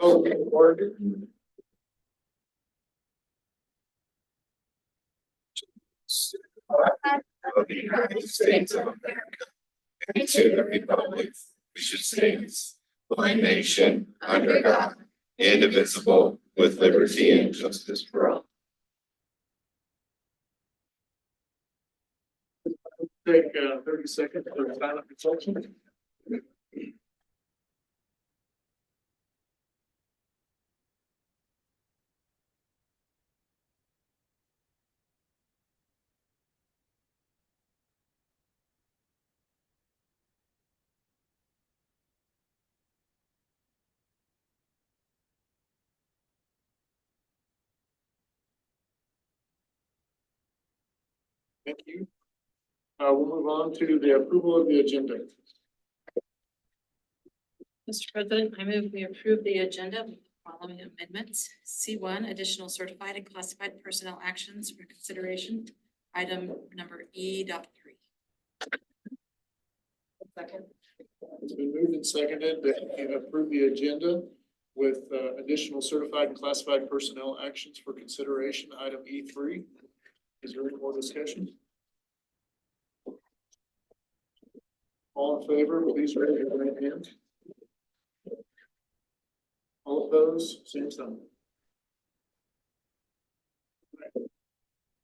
Okay, Lord. Of the United States of America, and to the republic which stands one nation under God, indivisible, with liberty and justice for all. Take 30 seconds for silent consumption. Thank you. We'll move on to the approval of the agenda. Mr. President, I move we approve the agenda with the following amendments. C1, additional certified and classified personnel actions for consideration. Item number E.3. Second. It's been moved and seconded that we approve the agenda with additional certified and classified personnel actions for consideration. Item E3. Is there any more discussion? All in favor, please raise your right hand. All opposed, same sign.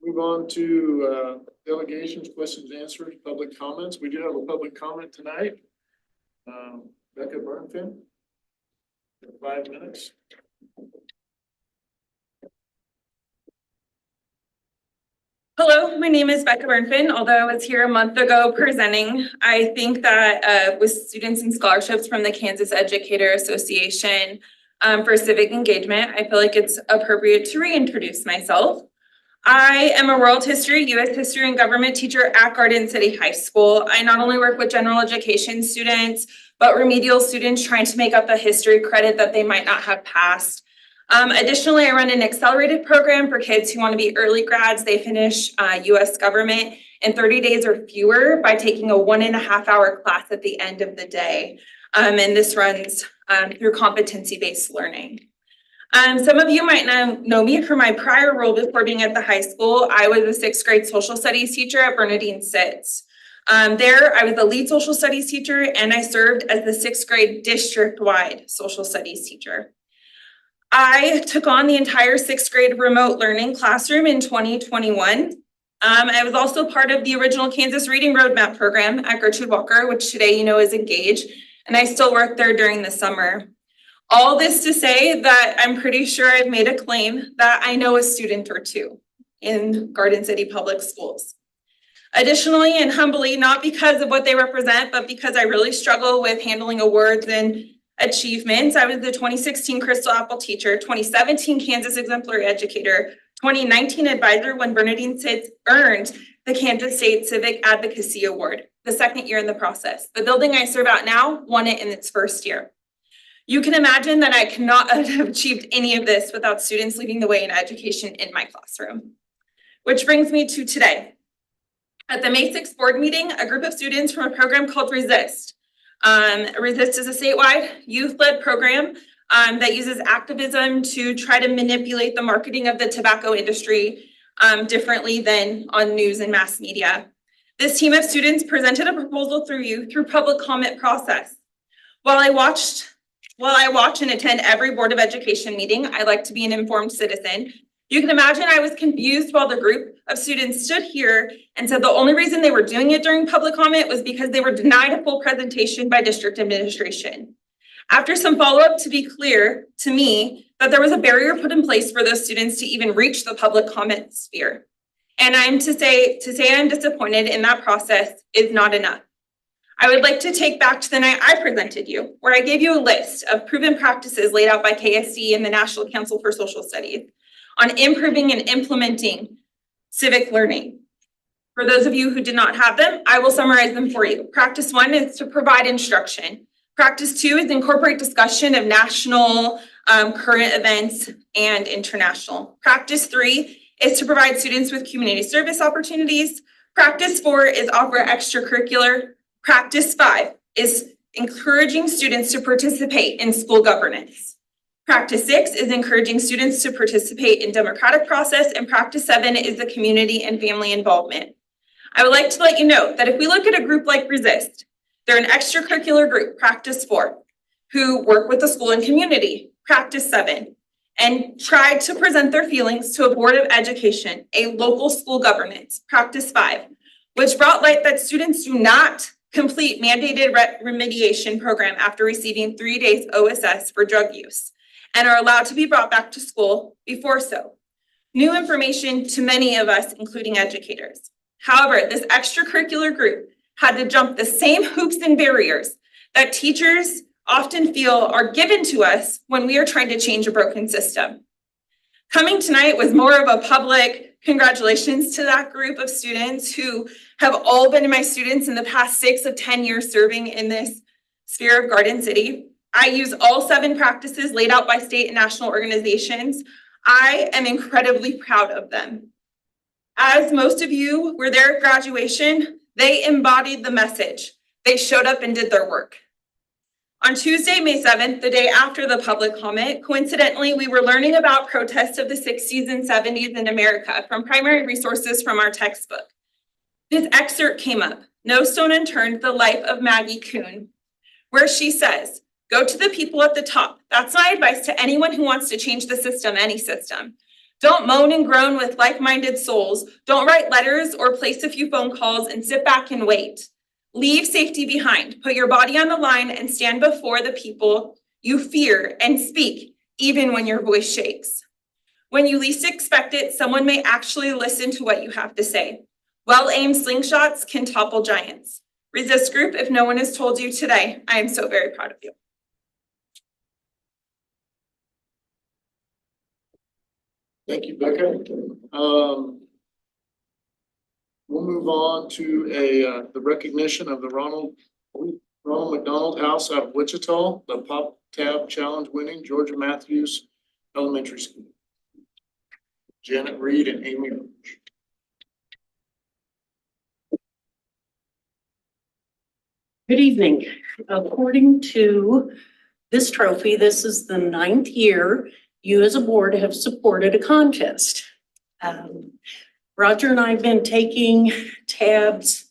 Move on to delegations, questions, answers, public comments. We do have a public comment tonight. Becca Burnfin, 5 minutes. Hello, my name is Becca Burnfin. Although I was here a month ago presenting, I think that with students and scholarships from the Kansas Educator Association for civic engagement, I feel like it's appropriate to reintroduce myself. I am a world history, U.S. history, and government teacher at Garden City High School. I not only work with general education students, but remedial students trying to make up a history credit that they might not have passed. Additionally, I run an accelerated program for kids who want to be early grads. They finish U.S. government in 30 days or fewer by taking a 1.5 hour class at the end of the day. And this runs through competency-based learning. Some of you might know me from my prior role before being at the high school. I was a 6th grade social studies teacher at Bernardine Sitz. There, I was the lead social studies teacher, and I served as the 6th grade district-wide social studies teacher. I took on the entire 6th grade remote learning classroom in 2021. I was also part of the original Kansas Reading Roadmap program at Gertrude Walker, which today you know is Engage, and I still work there during the summer. All this to say that I'm pretty sure I've made a claim that I know a student or two in Garden City Public Schools. Additionally, and humbly, not because of what they represent, but because I really struggle with handling awards and achievements, I was the 2016 Crystal Apple Teacher, 2017 Kansas Exemplary Educator, 2019 Advisor when Bernardine Sitz earned the Kansas State Civic Advocacy Award, the 2nd year in the process. The building I serve at now won it in its 1st year. You can imagine that I cannot have achieved any of this without students leading the way in education in my classroom. Which brings me to today. At the May 6th board meeting, a group of students from a program called Resist. Resist is a statewide youth-led program that uses activism to try to manipulate the marketing of the tobacco industry differently than on news and mass media. This team of students presented a proposal through public comment process. While I watch and attend every Board of Education meeting, I like to be an informed citizen. You can imagine I was confused while the group of students stood here and said the only reason they were doing it during public comment was because they were denied a full presentation by district administration. After some follow-up, to be clear to me that there was a barrier put in place for those students to even reach the public comment sphere. And I'm to say I'm disappointed in that process is not enough. I would like to take back to the night I presented you, where I gave you a list of proven practices laid out by KSD and the National Council for Social Studies on improving and implementing civic learning. For those of you who did not have them, I will summarize them for you. Practice 1 is to provide instruction. Practice 2 is incorporate discussion of national current events and international. Practice 3 is to provide students with community service opportunities. Practice 4 is offer extracurricular. Practice 5 is encouraging students to participate in school governance. Practice 6 is encouraging students to participate in democratic process, and practice 7 is the community and family involvement. I would like to let you know that if we look at a group like Resist, they're an extracurricular group, practice 4, who work with the school and community, practice 7, and tried to present their feelings to a board of education, a local school governance, practice 5, which brought light that students do not complete mandated remediation program after receiving 3 days OSS for drug use and are allowed to be brought back to school before so. New information to many of us, including educators. However, this extracurricular group had to jump the same hoops and barriers that teachers often feel are given to us when we are trying to change a broken system. Coming tonight was more of a public congratulations to that group of students who have all been my students in the past 6 of 10 years serving in this sphere of Garden City. I use all 7 practices laid out by state and national organizations. I am incredibly proud of them. As most of you were there at graduation, they embodied the message. They showed up and did their work. On Tuesday, May 7th, the day after the public comment, coincidentally, we were learning about protests of the 60s and 70s in America from primary resources from our textbook. This excerpt came up, No Stone Unturned, The Life of Maggie Kuhn, where she says, go to the people at the top. That's my advice to anyone who wants to change the system, any system. Don't moan and groan with like-minded souls. Don't write letters or place a few phone calls and sit back and wait. Leave safety behind. Put your body on the line and stand before the people you fear and speak, even when your voice shakes. When you least expect it, someone may actually listen to what you have to say. Well-aimed slingshots can topple giants. Resist group, if no one has told you today, I am so very proud of you. Thank you, Becca. We'll move on to the recognition of the Ronald McDonald House out of Wichita, the Pop Tab Challenge winning Georgia Matthews Elementary School. Janet Reed and Amy Roach. Good evening. According to this trophy, this is the 9th year you as a board have supported a contest. Roger and I have been taking tabs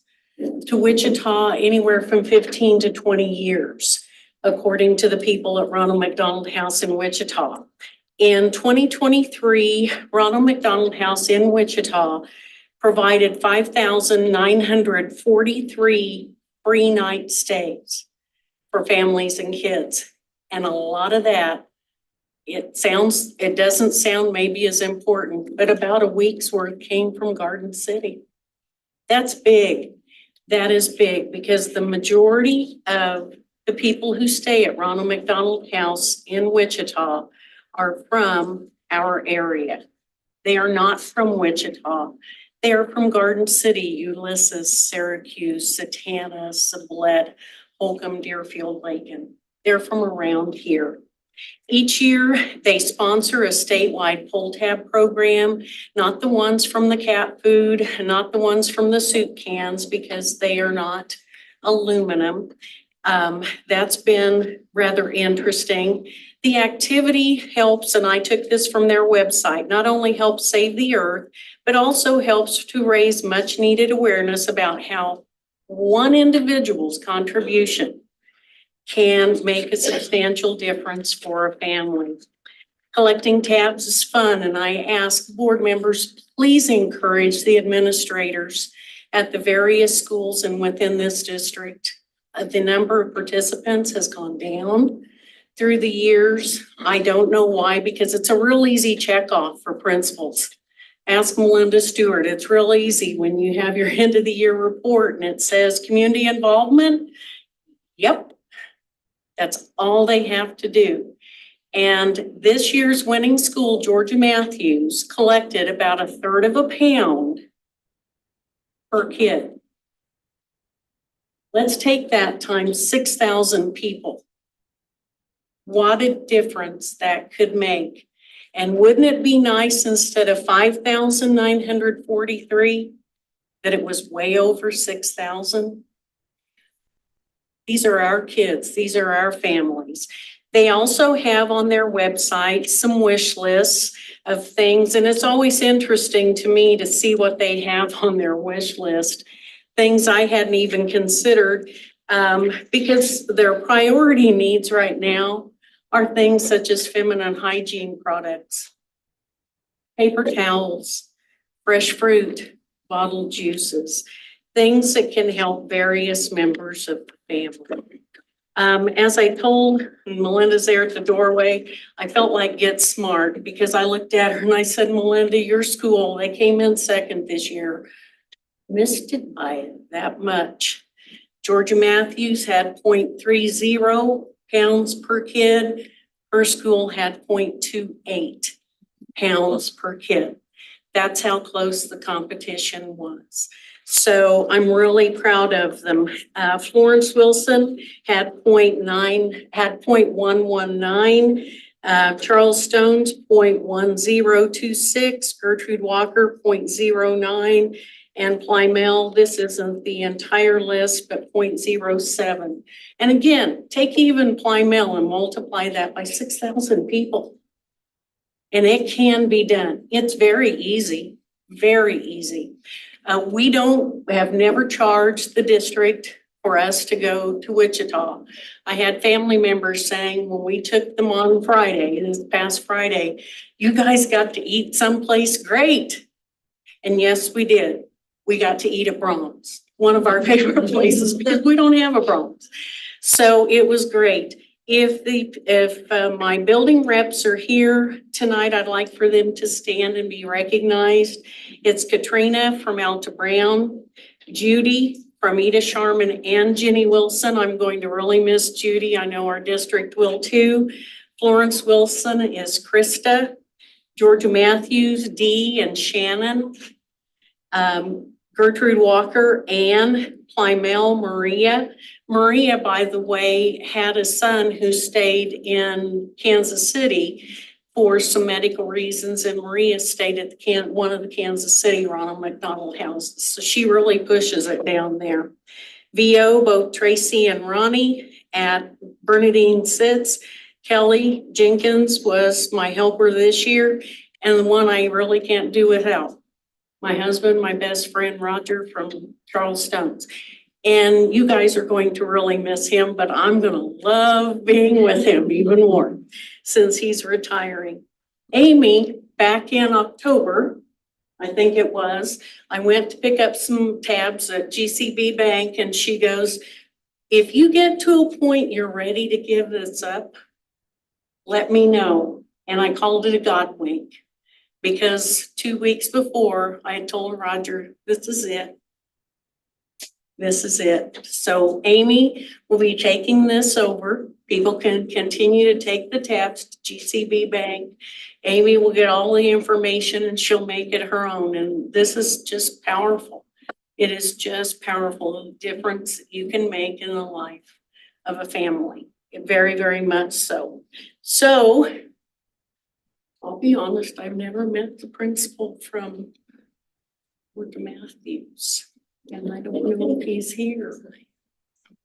to Wichita anywhere from 15 to 20 years, according to the people at Ronald McDonald House in Wichita. In 2023, Ronald McDonald House in Wichita provided 5,943 free night stays for families and kids. And a lot of that, it doesn't sound maybe as important, but about a week's worth came from Garden City. That's big. That is big because the majority of the people who stay at Ronald McDonald House in Wichita are from our area. They are not from Wichita. They are from Garden City, Ulysses, Syracuse, Satana, Sublette, Holcomb, Deerfield, Lincoln. They're from around here. Each year, they sponsor a statewide pull tab program, not the ones from the cat food, not the ones from the soup cans, because they are not aluminum. That's been rather interesting. The activity helps, and I took this from their website, not only helps save the earth, but also helps to raise much needed awareness about how one individual's contribution can make a substantial difference for a family. Collecting tabs is fun, and I ask board members, please encourage the administrators at the various schools and within this district. The number of participants has gone down through the years. I don't know why, because it's a real easy check off for principals. Ask Melinda Stewart. It's real easy when you have your end of the year report and it says community involvement. Yep. That's all they have to do. And this year's winning school, Georgia Matthews, collected about 1/3 of a pound per kid. Let's take that times 6,000 people. What a difference that could make. And wouldn't it be nice instead of 5,943 that it was way over 6,000? These are our kids. These are our families. They also have on their website some wish lists of things, and it's always interesting to me to see what they have on their wish list. Things I hadn't even considered, because their priority needs right now are things such as feminine hygiene products, paper towels, fresh fruit, bottled juices, things that can help various members of the family. As I told Melinda's there at the doorway, I felt like get smart because I looked at her and I said, Melinda, your school, they came in second this year, missed it by that much. Georgia Matthews had 0.30 pounds per kid. Her school had 0.28 pounds per kid. That's how close the competition was. So I'm really proud of them. Florence Wilson had 0.119. Charles Stone's 0.1026. Gertrude Walker 0.09. And Plymell, this isn't the entire list, but 0.07. And again, take even Plymell and multiply that by 6,000 people. And it can be done. It's very easy, very easy. We have never charged the district for us to go to Wichita. I had family members saying when we took them on Friday, this past Friday, you guys got to eat someplace great. And yes, we did. We got to eat at Brahms, one of our favorite places because we don't have a Brahms. So it was great. If my building reps are here tonight, I'd like for them to stand and be recognized. It's Katrina from Alta Brown, Judy from Eda Sharman and Jenny Wilson. I'm going to really miss Judy. I know our district will too. Florence Wilson is Krista, Georgia Matthews, Dee and Shannon, Gertrude Walker, Ann, Plymell, Maria. Maria, by the way, had a son who stayed in Kansas City for some medical reasons, and Maria stayed at one of the Kansas City Ronald McDonald houses. So she really pushes it down there. VO, both Tracy and Ronnie at Bernadine Sitz. Kelly Jenkins was my helper this year, and the one I really can't do without. My husband, my best friend, Roger from Charles Stone's. And you guys are going to really miss him, but I'm gonna love being with him even more since he's retiring. Amy, back in October, I think it was, I went to pick up some tabs at GCB Bank and she goes, if you get to a point you're ready to give this up, let me know. And I called it a God wink. Because 2 weeks before, I had told Roger, this is it. This is it. So Amy will be taking this over. People can continue to take the tabs to GCB Bank. Amy will get all the information and she'll make it her own. And this is just powerful. It is just powerful, the difference you can make in the life of a family. Very, very much so. So I'll be honest, I've never met the principal from Georgia Matthews, and I don't know if he's here.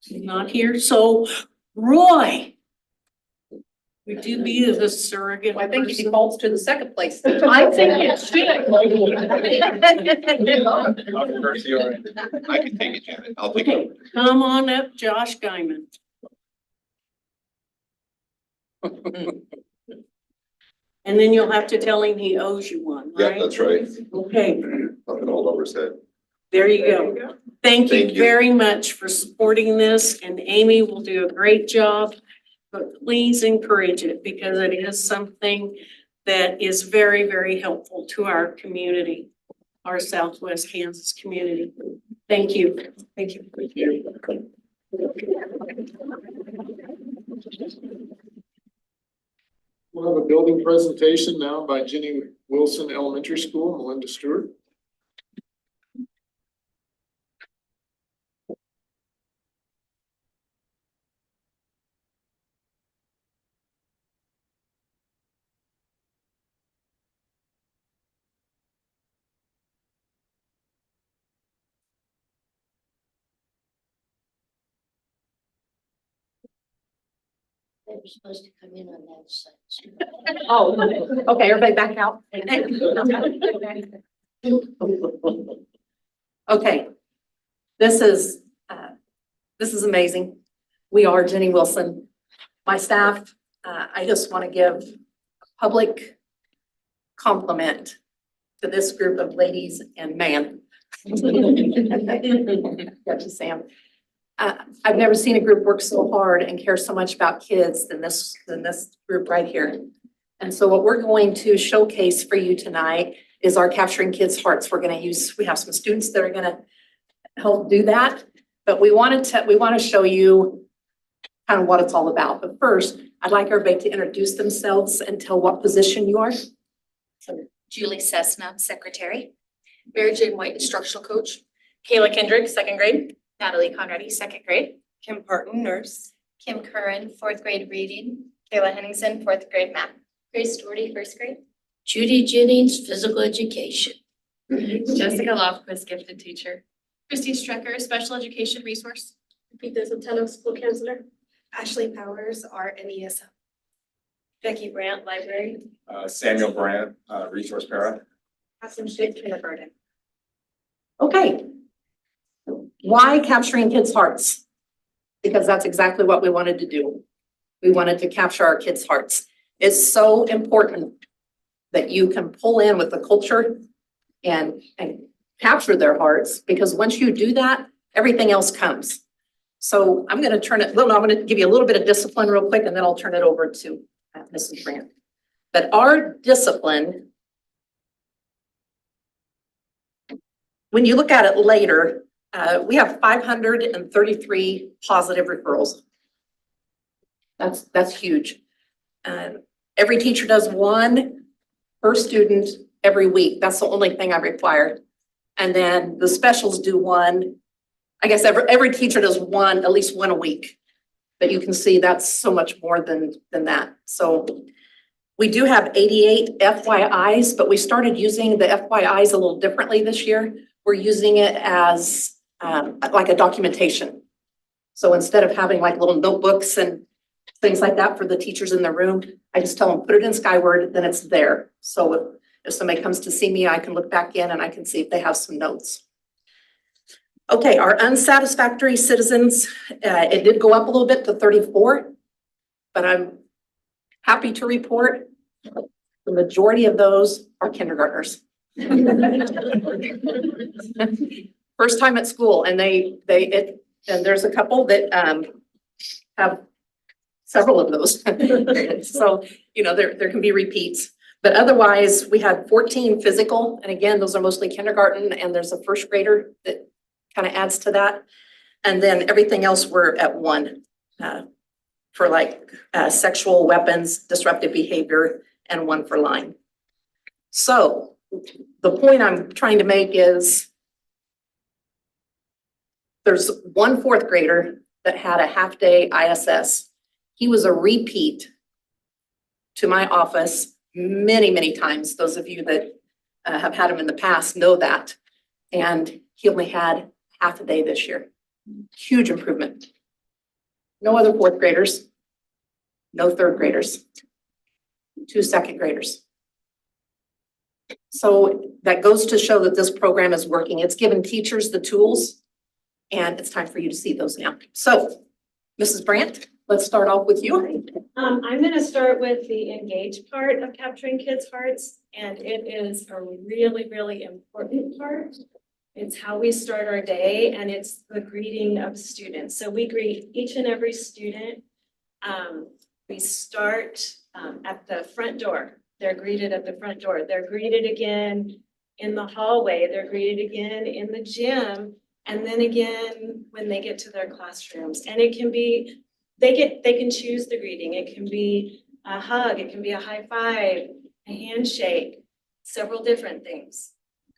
He's not here, so Roy, would you be the surrogate? I think he person? defaults to the second place. I think it should. I can take it, Janet. I'll take it. Okay, come on up, Josh Guyman. And then you'll have to tell him he owes you one, Yeah, right? that's right. Okay, Nothing all over his head. there you go. Thank Thank you you. very much for supporting this, and Amy will do a great job. But please encourage it because it is something that is very, very helpful to our community, our Southwest Kansas community. Thank you. Thank you. We'll have a building presentation now by Jenny Wilson Elementary School, Melinda Stewart. was supposed to come in on that side. Oh, okay, everybody back out. Okay, this is amazing. We are Jenny Wilson. My staff, I just want to give a public compliment to this group of ladies and man. Gotcha, Sam. I've never seen a group work so hard and care so much about kids than this group right here. And so what we're going to showcase for you tonight is our Capturing Kids' Hearts. We have some students that are gonna help do that, but we want to show you kind of what it's all about. But first, I'd like everybody to introduce themselves and tell what position you are. Julie Cessna, secretary. Mary Jane White, instructional coach. Kayla Kendrick, second grade. Natalie Conradi, second grade. Kim Parton, nurse. Kim Curran, fourth grade reading. Kayla Henningsen, fourth grade math. Grace Doherty, first grade. Judy Jennings, physical education. Jessica Lofquist, gifted teacher. Christy Strecker, special education resource. Peter Sotelo, school counselor. Ashley Powers, art and ESL. Becky Brandt, library. Samuel Brandt, resource para. Hassan Sheikh, kindergarten. Okay. Why Capturing Kids' Hearts? Because that's exactly what we wanted to do. We wanted to capture our kids' hearts. It's so important that you can pull in with the culture and capture their hearts, because once you do that, everything else comes. So I'm going to give you a little bit of discipline real quick, and then I'll turn it over to Mrs. Brandt. But our discipline, when you look at it later, we have 533 positive referrals. That's huge. Every teacher does one per student every week. That's the only thing I require. And then the specials do one. I guess every teacher does one, at least one a week. But you can see that's so much more than that. So we do have 88 FYIs, but we started using the FYIs a little differently this year. We're using it as like a documentation. So instead of having like little notebooks and things like that for the teachers in the room, I just tell them, put it in Skyward, then it's there. So if somebody comes to see me, I can look back in and I can see if they have some notes. Okay, our unsatisfactory citizens, it did go up a little bit to 34, but I'm happy to report the majority of those are kindergartners. First time at school, and and there's a couple that have several of those. So, there can be repeats, but otherwise we had 14 physical. And again, those are mostly kindergarten, and there's a first grader that kind of adds to that. And then everything else we're at 1 for like sexual weapons, disruptive behavior, and 1 for lying. So the point I'm trying to make is there's 1 fourth grader that had a half-day ISS. He was a repeat to my office many, many times. Those of you that have had him in the past know that. And he only had half a day this year. Huge improvement. No other fourth graders, no third graders, 2 second graders. So that goes to show that this program is working. It's given teachers the tools, and it's time for you to see those now. So, Mrs. Brandt, let's start off with you. I'm going to start with the engage part of Capturing Kids' Hearts, and it is a really, really important part. It's how we start our day, and it's the greeting of students. So we greet each and every student. We start at the front door. They're greeted at the front door. They're greeted again in the hallway. They're greeted again in the gym, and then again when they get to their classrooms. And it can be, they can choose the greeting. It can be a hug. It can be a high five, a handshake, several different things.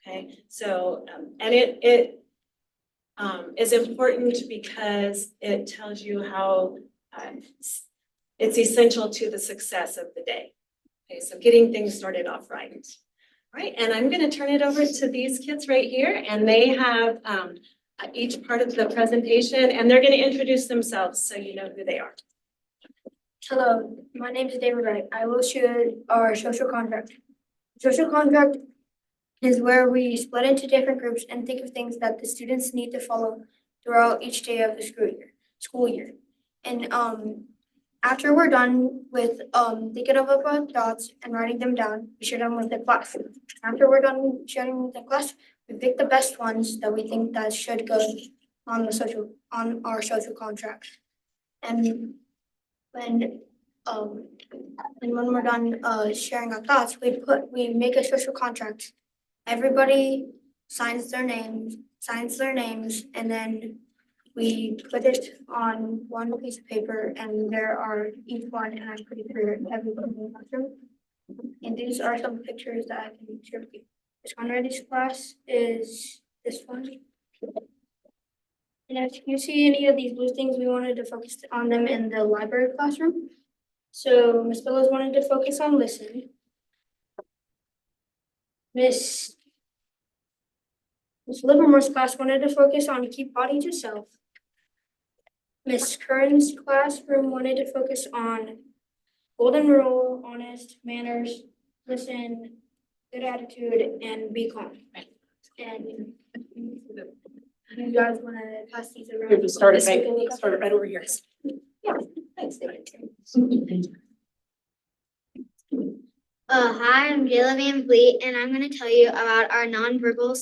Okay, so and it is important because it tells you how it's essential to the success of the day. Okay, so getting things started off right. All right, and I'm going to turn it over to these kids right here, and they have each part of the presentation, and they're going to introduce themselves so you know who they are. Hello, my name is David Wright. I will share our social contract. Social contract is where we split into different groups and think of things that the students need to follow throughout each day of the school year. And after we're done with thinking of our thoughts and writing them down, we share them with the class. After we're done sharing with the class, we pick the best ones that we think that should go on our social contract. And when we're done sharing our thoughts, we make a social contract. Everybody signs their names, and then we put it on one piece of paper, and there are each one, and I'm pretty sure everybody in the classroom. And these are some pictures that I can share with you. This one ready class is this one. And if you see any of these blue things, we wanted to focus on them in the library classroom. So Miss Billows wanted to focus on listen. Miss Livermore's class wanted to focus on keep body to self. Miss Curran's classroom wanted to focus on golden rule, honest, manners, listen, good attitude, and be calm. And you guys want to pass these around? Here, just start it right over here. Yeah, thanks, David. Hi, I'm Jayla Van Vliet, and I'm going to tell you about our nonverbal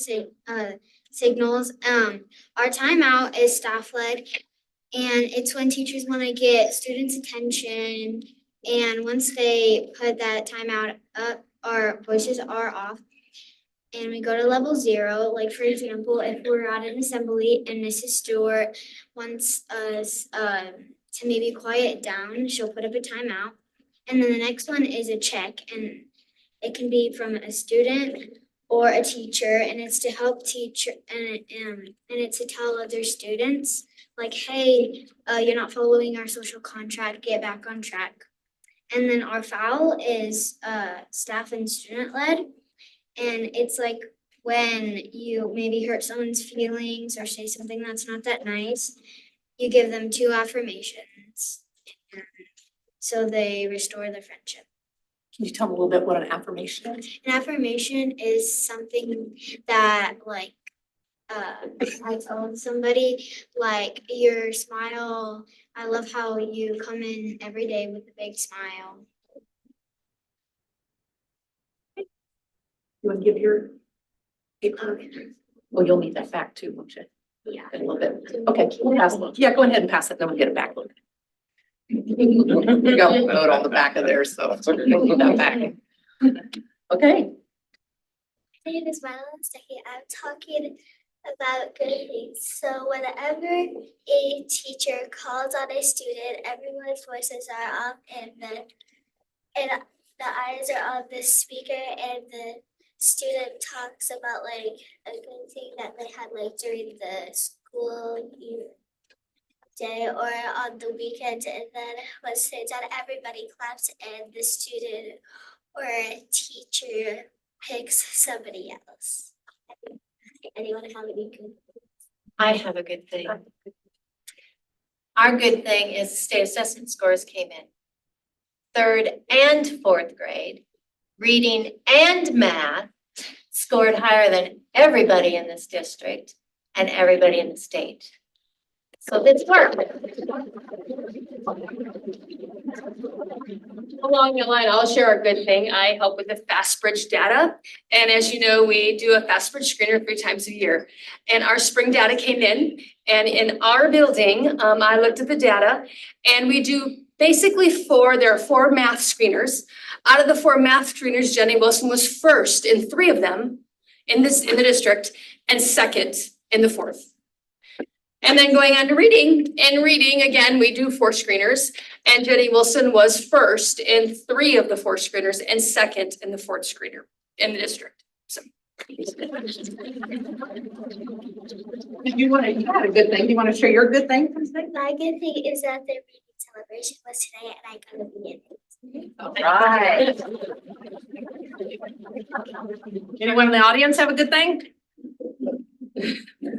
signals. Our timeout is staff-led, and it's when teachers want to get students' attention. And once they put that timeout up, our voices are off, and we go to level 0. Like, for example, if we're at an assembly and Mrs. Stewart wants us to maybe quiet down, she'll put up a timeout. And then the next one is a check, and it can be from a student or a teacher, and it's to help teach and it's to tell other students like, hey, you're not following our social contract, get back on track. And then our foul is staff and student led, and it's like when you maybe hurt someone's feelings or say something that's not that nice, you give them 2 affirmations. So they restore the friendship. Can you tell me a little bit what an affirmation is? An affirmation is something that like I told somebody, like your smile, I love how you come in every day with a big smile. You want to give your paper? Well, you'll need that back too, won't you? Yeah. In a little bit. Okay, we'll pass it. Yeah, go ahead and pass it, then we'll get it back. You got note on the back of there, so you'll need that back. Okay. My name is Madeline Stecky. I'm talking about good things. So whenever a teacher calls on a student, everyone's voices are up and the eyes are on the speaker, and the student talks about like a good thing that they had like during the school year day or on the weekend, and then once they're done, everybody claps and the student or teacher picks somebody else. Anyone have any good? I have a good thing. Our good thing is state assessment scores came in 3rd and 4th grade, reading and math scored higher than everybody in this district and everybody in the state. So it's work. Along the line, I'll share a good thing. I help with the FastBridge data. And as you know, we do a FastBridge screener 3 times a year. And our spring data came in. And in our building, I looked at the data, and we do basically there are 4 math screeners. Out of the 4 math screeners, Jenny Wilson was first in 3 of them in the district and second in the 4th. And then going on to reading, again, we do 4 screeners, and Jenny Wilson was first in 3 of the 4 screeners and second in the 4th screener in the district. So. You had a good thing. You want to share your good thing? My good thing is that their reading celebration was today, and I got to be in it. All right. Anyone in the audience have a good thing?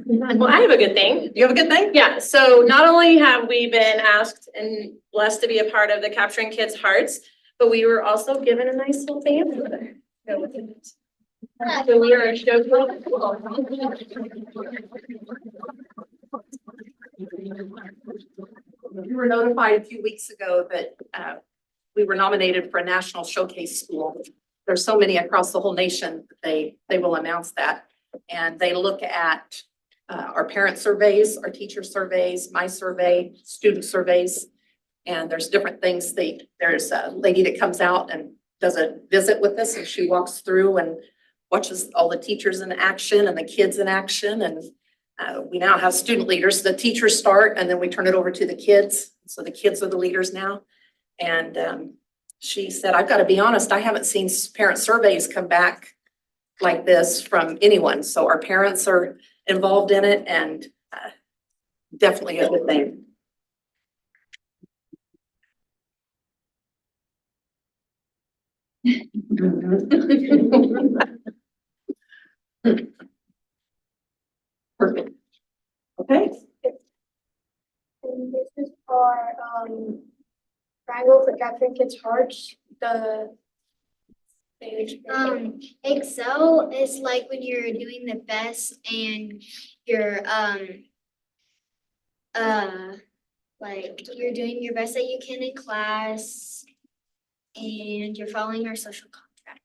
Well, I have a good thing. You have a good thing? Yeah, so not only have we been asked and blessed to be a part of the Capturing Kids' Hearts, but we were also given a nice little band to go with it. So we are a show. We were notified a few weeks ago that we were nominated for a national showcase school. There's so many across the whole nation, they will announce that. And they look at our parent surveys, our teacher surveys, my survey, student surveys. And there's different things. There's a lady that comes out and does a visit with us, and she walks through and watches all the teachers in action and the kids in action. And we now have student leaders. The teachers start and then we turn it over to the kids. So the kids are the leaders now. And she said, I've got to be honest, I haven't seen parent surveys come back like this from anyone. So our parents are involved in it, and definitely a good thing. Perfect. Okay. And this is our triangle for capturing kids' hearts. Excel is like when you're doing the best and you're like you're doing your best that you can in class and you're following our social contract.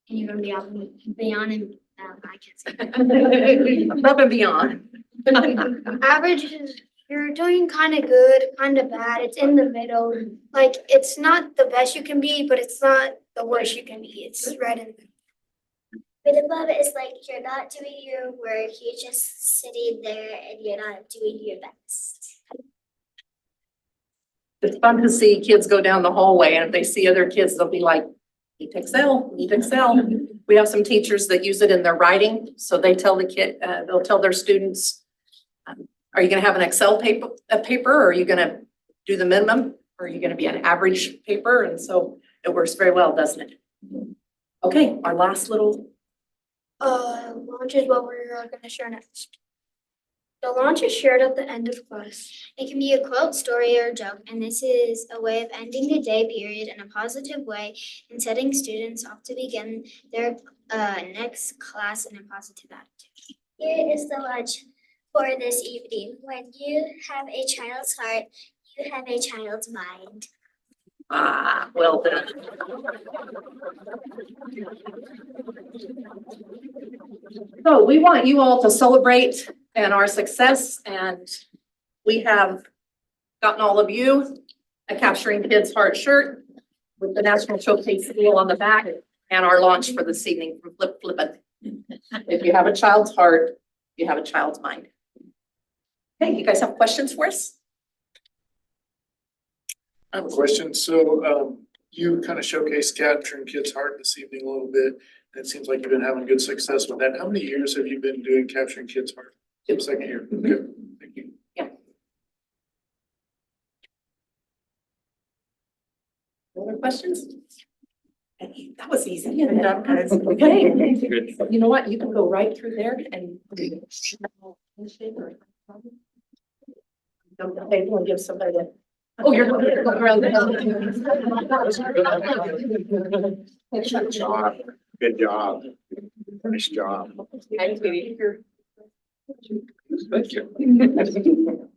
And you're gonna be out beyond and I can't say that. Above and beyond. Average is you're doing kind of good, kind of bad. It's in the middle. Like it's not the best you can be, but it's not the worst you can be. It's right in the middle. But above it is like you're not doing your work, you're just sitting there and you're not doing your best. It's fun to see kids go down the hallway, and if they see other kids, they'll be like, need to excel, need to excel. We have some teachers that use it in their writing. So they tell the kid, they'll tell their students, are you gonna have an Excel paper, or are you gonna do the minimum? Or are you gonna be an average paper? And so it works very well, doesn't it? Okay, our last little. Launch is what we're gonna share next. The launch is shared at the end of class. It can be a quote, story, or joke, and this is a way of ending the day period in a positive way and setting students off to begin their next class in a positive attitude. Here is the launch for this evening. When you have a child's heart, you have a child's mind. Ah, well done. So we want you all to celebrate and our success, and we have gotten all of you a Capturing Kids Heart shirt with the National Showcase seal on the back and our launch for this evening from Flip Flippin'. If you have a child's heart, you have a child's mind. Okay, you guys have questions for us? I have a question. So you kind of showcased Capturing Kids' Heart this evening a little bit. It seems like you've been having good success with that. How many years have you been doing Capturing Kids' Heart? Second year. Good. Thank you. Yeah. Other questions? That was easy. Okay. You know what? You can go right through there and okay, we'll give somebody a. Oh, you're going around the Good job. Good job. Nice job. Thank you. Thank you. Thank you.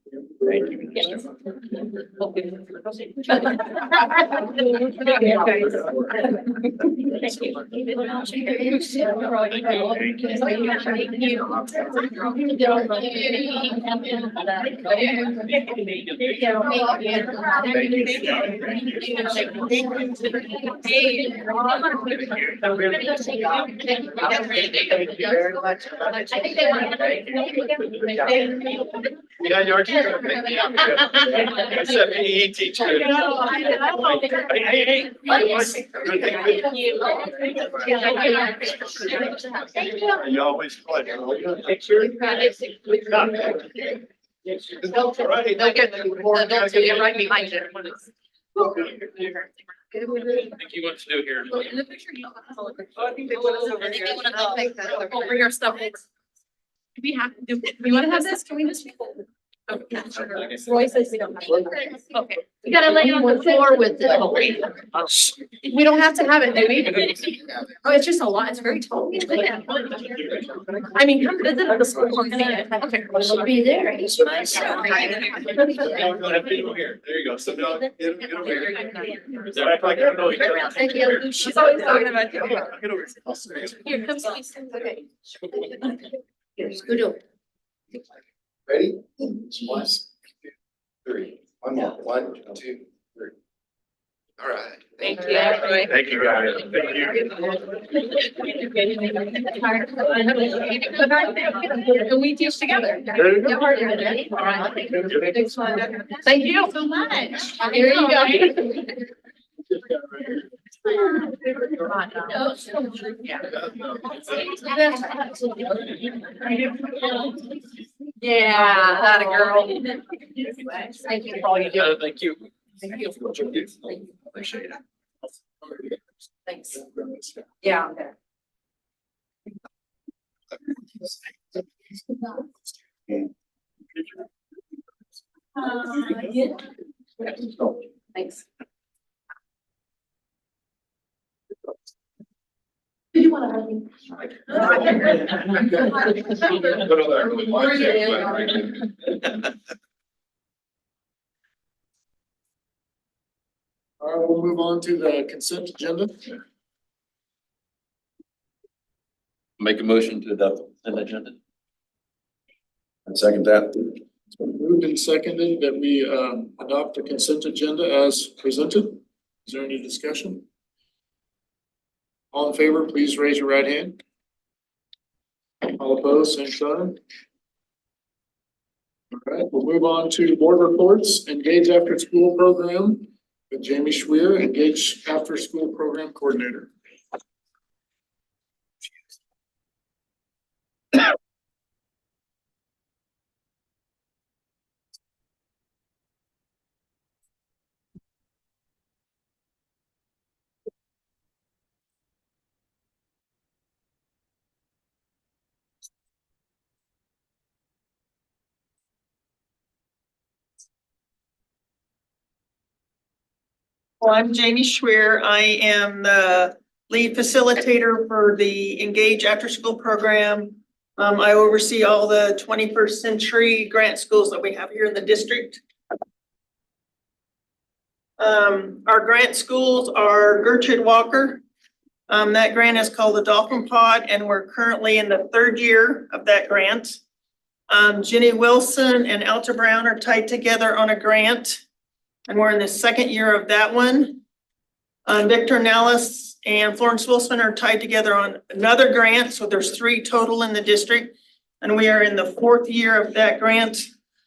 Yeah, you're gonna pick me up. It's a PE teacher. You always play. Picture. Right. Adults will be right behind you. Think you want to do here? In the picture, you don't have to look. I think they want us over here. They want to take that. Bring our stuff. Do we have, do we want to have this? Can we just? Roy says we don't have. Okay. We gotta lay on the floor with it. We don't have to have it, do we? Oh, it's just a lot. It's very tall. I mean, come visit the school. Okay. We'll be there. It's nice. Here, there you go. So no, get over here. Is that like, I don't know each other? Thank you. She's always talking about you. Get over here. Here comes Lisa. Okay. Here's Udo. Ready? 1, 2, 3. 1 more. 1, 2, 3. All right. Thank you. Roy. Thank you, guys. Thank you. And we teach together. There you go. Ready? All right. Thank you so much. Here you go. Yeah, that a girl. Thank you for all you do. Thank you. Thank you. Appreciate it. Thanks. Yeah. Thanks. Did you want to hug me? All right, we'll move on to the consent agenda. Make a motion to adopt an agenda. And second that. It's been moved and seconded that we adopt the consent agenda as presented. Is there any discussion? All in favor, please raise your right hand. All opposed, same sign. All right, we'll move on to board reports. Engage After School Program with Jamie Schwer, Engage After School Program Coordinator. Well, I'm Jamie Schwer. I am the lead facilitator for the Engage After School Program. I oversee all the 21st century grant schools that we have here in the district. Our grant schools are Gertrude Walker. That grant is called the Dolphin Pod, and we're currently in the 3rd year of that grant. Jenny Wilson and Alta Brown are tied together on a grant, and we're in the 2nd year of that one. Victor Nellis and Florence Wilson are tied together on another grant, so there's 3 total in the district, and we are in the 4th year of that grant.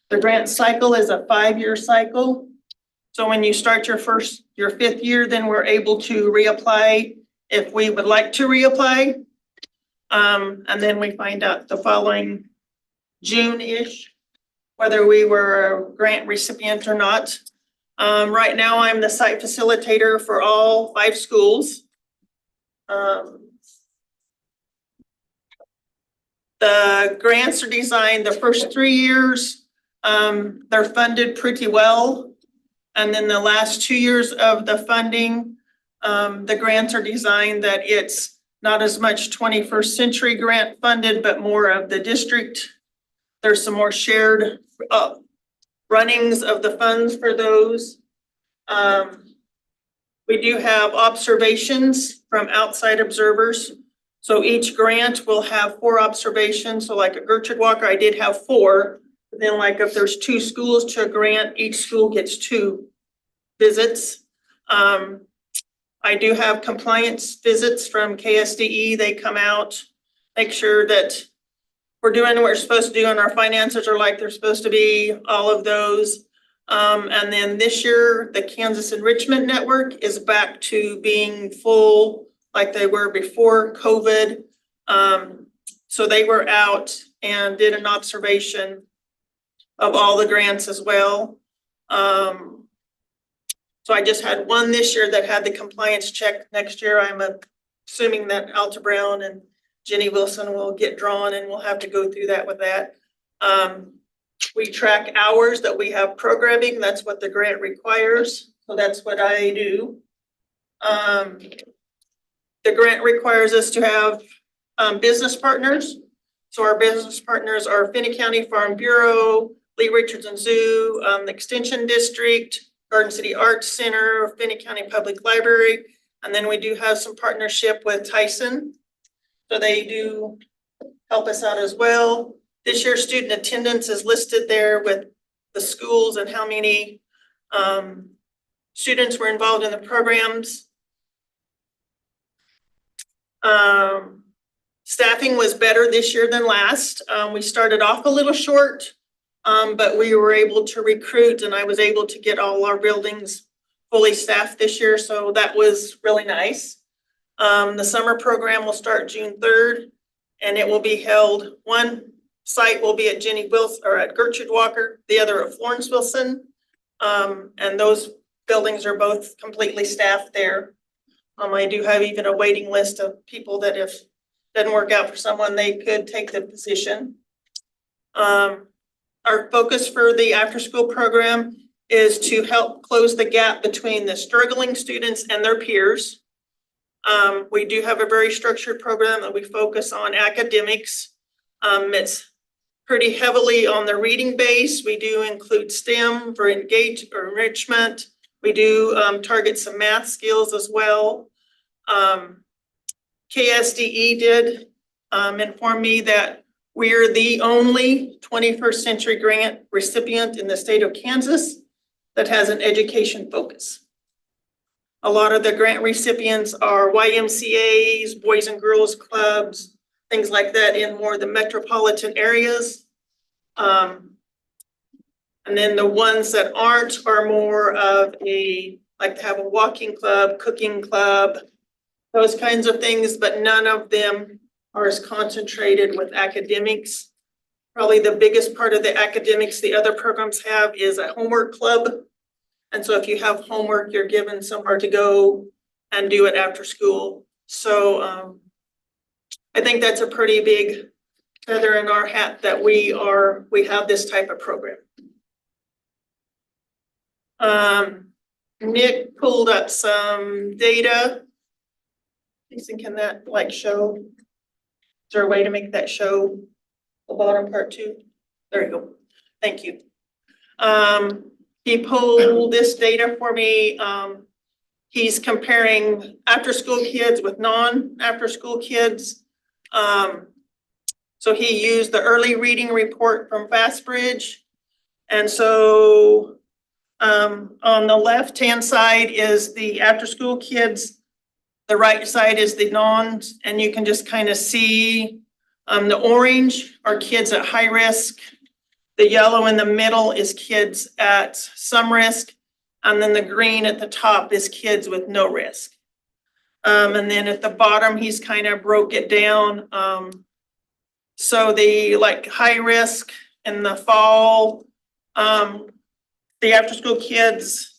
The grant cycle is a 5-year cycle. So when you start your 5th year, then we're able to reapply if we would like to reapply. And then we find out the following June-ish, whether we were a grant recipient or not. Right now, I'm the site facilitator for all 5 schools. The grants are designed the first 3 years, they're funded pretty well. And then the last 2 years of the funding, the grants are designed that it's not as much 21st century grant funded, but more of the district. There's some more shared runnings of the funds for those. We do have observations from outside observers. So each grant will have 4 observations. So like at Gertrude Walker, I did have 4. But then like if there's 2 schools to a grant, each school gets 2 visits. I do have compliance visits from KSDE. They come out, make sure that we're doing what we're supposed to do and our finances are like they're supposed to be, all of those. And then this year, the Kansas Enrichment Network is back to being full like they were before COVID. So they were out and did an observation of all the grants as well. So I just had one this year that had the compliance check. Next year, I'm assuming that Alta Brown and Jenny Wilson will get drawn and we'll have to go through that with that. We track hours that we have programming. That's what the grant requires. So that's what I do. The grant requires us to have business partners. So our business partners are Finney County Farm Bureau, Lee Richardson Zoo, the Extension District, Garden City Arts Center, Finney County Public Library. And then we do have some partnership with Tyson. So they do help us out as well. This year's student attendance is listed there with the schools and how many students were involved in the programs. Staffing was better this year than last. We started off a little short, but we were able to recruit and I was able to get all our buildings fully staffed this year. So that was really nice. The summer program will start June 3rd and it will be held. One site will be at Jenny Wilson or at Gertrude Walker, the other at Florence Wilson. And those buildings are both completely staffed there. I do have even a waiting list of people that if doesn't work out for someone, they could take the position. Our focus for the after-school program is to help close the gap between the struggling students and their peers. We do have a very structured program that we focus on academics. It's pretty heavily on the reading base. We do include STEM for enrichment. We do target some math skills as well. KSDE did inform me that we're the only 21st century grant recipient in the state of Kansas that has an education focus. A lot of the grant recipients are YMCAs, Boys and Girls Clubs, things like that in more the metropolitan areas. And then the ones that aren't are more of like to have a walking club, cooking club, those kinds of things, but none of them are as concentrated with academics. Probably the biggest part of the academics the other programs have is a homework club. And so if you have homework, you're given somewhere to go and do it after school. So I think that's a pretty big feather in our hat that we have this type of program. Nick pulled up some data. Jason, can that show? Is there a way to make that show the bottom part too? There you go. Thank you. He pulled this data for me. He's comparing after-school kids with non-after-school kids. So he used the early reading report from Fastbridge. And so on the left-hand side is the after-school kids. The right side is the nons, and you can just kind of see the orange are kids at high risk. The yellow in the middle is kids at some risk. And then the green at the top is kids with no risk. And then at the bottom, he's kind of broke it down. So the high risk in the fall, the after school kids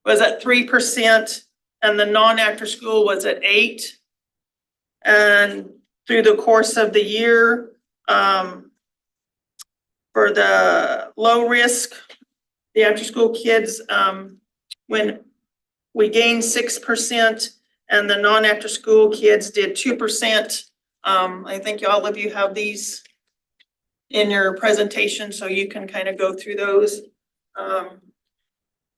was at 3% and the non-after school was at 8%. And through the course of the year, for the low risk, the after school kids, when we gained 6% and the non-after school kids did 2%. I think all of you have these in your presentation, so you can kind of go through those.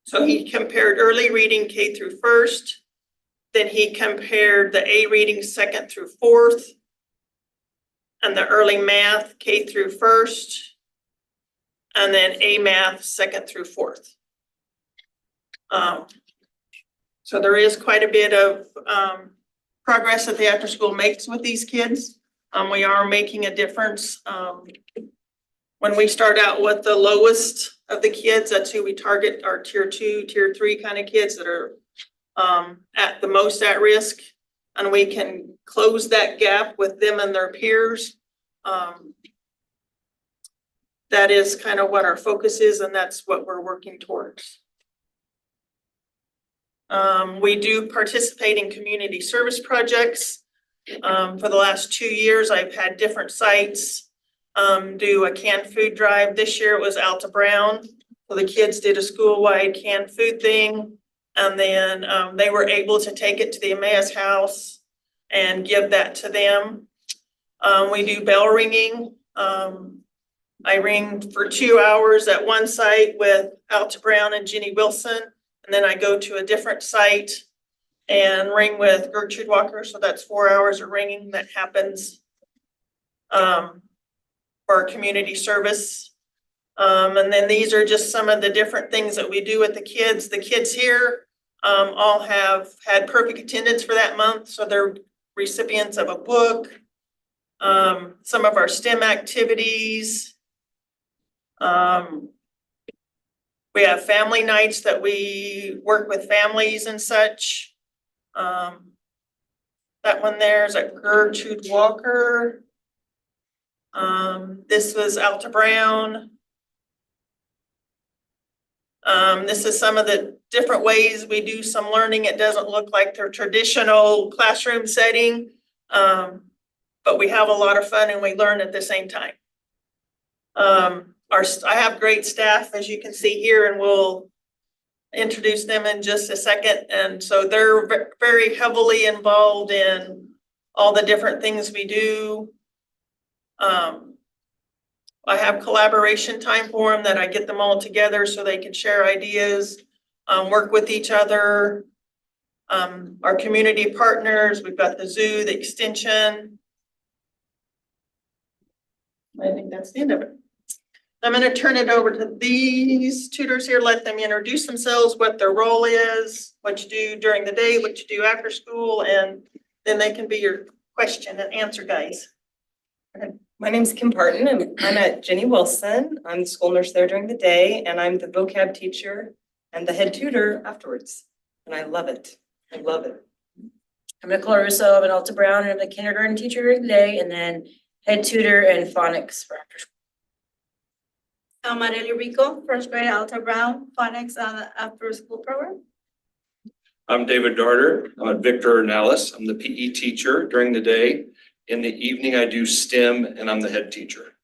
So he compared early reading K through first, then he compared the A reading second through fourth, and the early math K through first, and then A math second through fourth. So there is quite a bit of progress that the after school makes with these kids. We are making a difference. When we start out with the lowest of the kids, that's who we target, our tier 2, tier 3 kind of kids that are at the most at risk, and we can close that gap with them and their peers. That is kind of what our focus is, and that's what we're working towards. We do participate in community service projects. For the last 2 years, I've had different sites. do a canned food drive. This year it was Alta Brown. So the kids did a school-wide canned food thing. And then they were able to take it to the Emmaus House and give that to them. We do bell ringing. I ring for 2 hours at one site with Alta Brown and Jenny Wilson. And then I go to a different site and ring with Gertrude Walker. So that's 4 hours of ringing that happens for our community service. And then these are just some of the different things that we do with the kids. The kids here all have had perfect attendance for that month. So they're recipients of a book, some of our STEM activities. We have family nights that we work with families and such. That one there is at Gertrude Walker. This was Alta Brown. This is some of the different ways we do some learning. It doesn't look like their traditional classroom setting, but we have a lot of fun and we learn at the same time. I have great staff, as you can see here, and we'll introduce them in just a second. And so they're very heavily involved in all the different things we do. I have collaboration time for them that I get them all together so they can share ideas, work with each other. Our community partners, we've got the zoo, the extension. I think that's the end of it. I'm going to turn it over to these tutors here, let them introduce themselves, what their role is, what you do during the day, what you do after school, and then they can be your question and answer guys. My name's Kim Parton and I'm at Jenny Wilson. I'm the school nurse there during the day and I'm the vocab teacher and the head tutor afterwards. And I love it. I love it. I'm Nicole Russo. I'm an Alta Brown and I'm the kindergarten teacher during the day and then head tutor and phonics for after school. I'm Marieli Rico, first grade Alta Brown, phonics after school program. I'm David Darter. I'm at Victor Nellis. I'm the PE teacher during the day. In the evening, I do STEM and I'm the head teacher.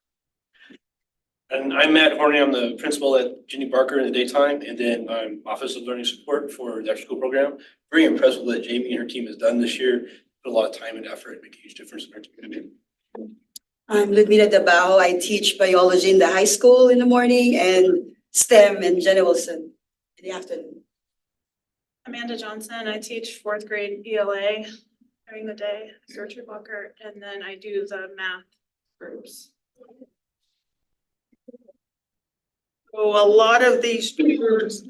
And I'm Matt Horney. I'm the principal at Jenny Barker in the daytime, and then I'm Office of Learning Support for the after school program. Very impressed with what Jamie and her team has done this year. Put a lot of time and effort, make a huge difference in our community. I'm Ludmila Dabao. I teach biology in the high school in the morning and STEM in Jenny Wilson in the afternoon. Amanda Johnson. I teach fourth grade ELA during the day, Gertrude Walker, and then I do the math groups. So a lot of these tutors,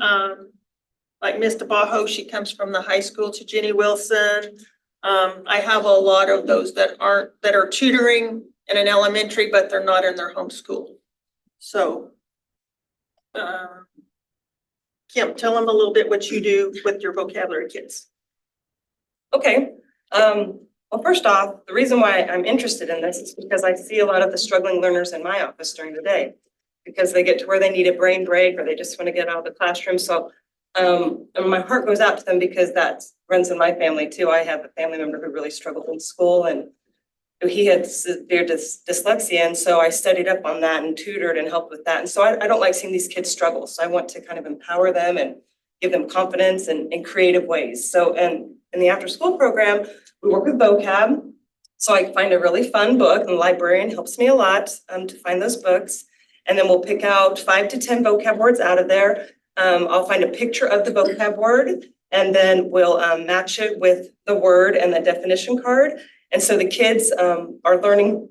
like Ms. DeBajo, she comes from the high school to Jenny Wilson. I have a lot of those that are tutoring in an elementary, but they're not in their home school. So, Kim, tell them a little bit what you do with your vocabulary kids. Okay. Well, first off, the reason why I'm interested in this is because I see a lot of the struggling learners in my office during the day because they get to where they need a brain break or they just want to get out of the classroom. So and my heart goes out to them because that runs in my family too. I have a family member who really struggled in school and he had severe dyslexia. And so I studied up on that and tutored and helped with that. And so I don't like seeing these kids struggle. So I want to kind of empower them and give them confidence in creative ways. So, and in the after school program, we work with vocab. So I find a really fun book and the librarian helps me a lot to find those books. And then we'll pick out 5 to 10 vocab words out of there. I'll find a picture of the vocab word and then we'll match it with the word and the definition card. And so the kids are learning,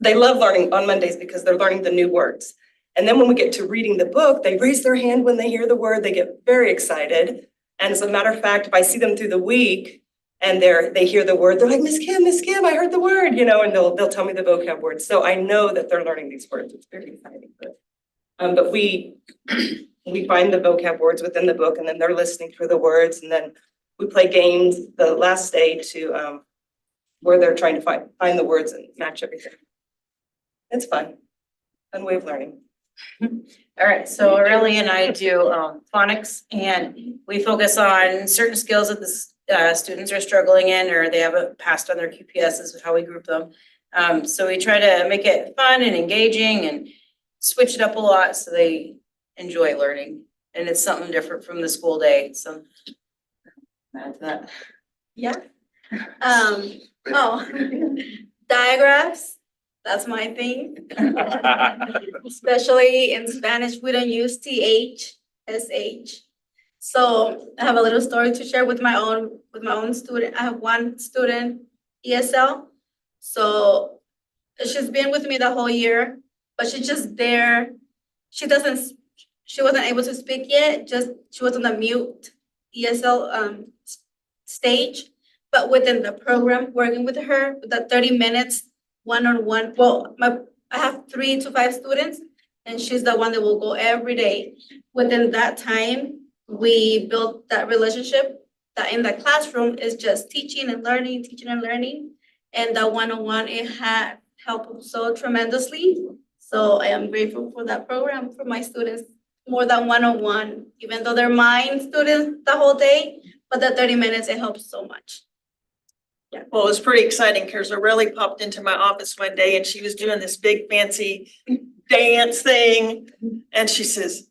they love learning on Mondays because they're learning the new words. And then when we get to reading the book, they raise their hand when they hear the word, they get very excited. And as a matter of fact, if I see them through the week and they hear the word, they're like, Miss Kim, I heard the word, you know, and they'll tell me the vocab words. So I know that they're learning these words. It's very exciting. But we find the vocab words within the book and then they're listening for the words. And then we play games the last day to where they're trying to find the words and match everything. It's fun. Fun way of learning. All right, so Aurelia and I do phonics and we focus on certain skills that the students are struggling in or they haven't passed on their QPSs, is how we group them. So we try to make it fun and engaging and switch it up a lot so they enjoy learning. And it's something different from the school day, so. Add to that. Yeah. Diagraphs, that's my thing. Especially in Spanish, we don't use TH, SH. So I have a little story to share with my own student. I have one student, ESL. So she's been with me the whole year, but she's just there. She wasn't able to speak yet, she was on the mute ESL stage. But within the program, working with her, the 30 minutes, one-on-one, I have 3 to 5 students, and she's the one that will go every day. Within that time, we built that relationship that in the classroom is just teaching and learning. And the one-on-one, it had helped so tremendously. So I am grateful for that program for my students, more than one-on-one, even though they're mine students the whole day, but the 30 minutes, it helps so much. Yeah. Well, it was pretty exciting because Aurelie popped into my office one day and she was doing this big fancy dance thing. And she says,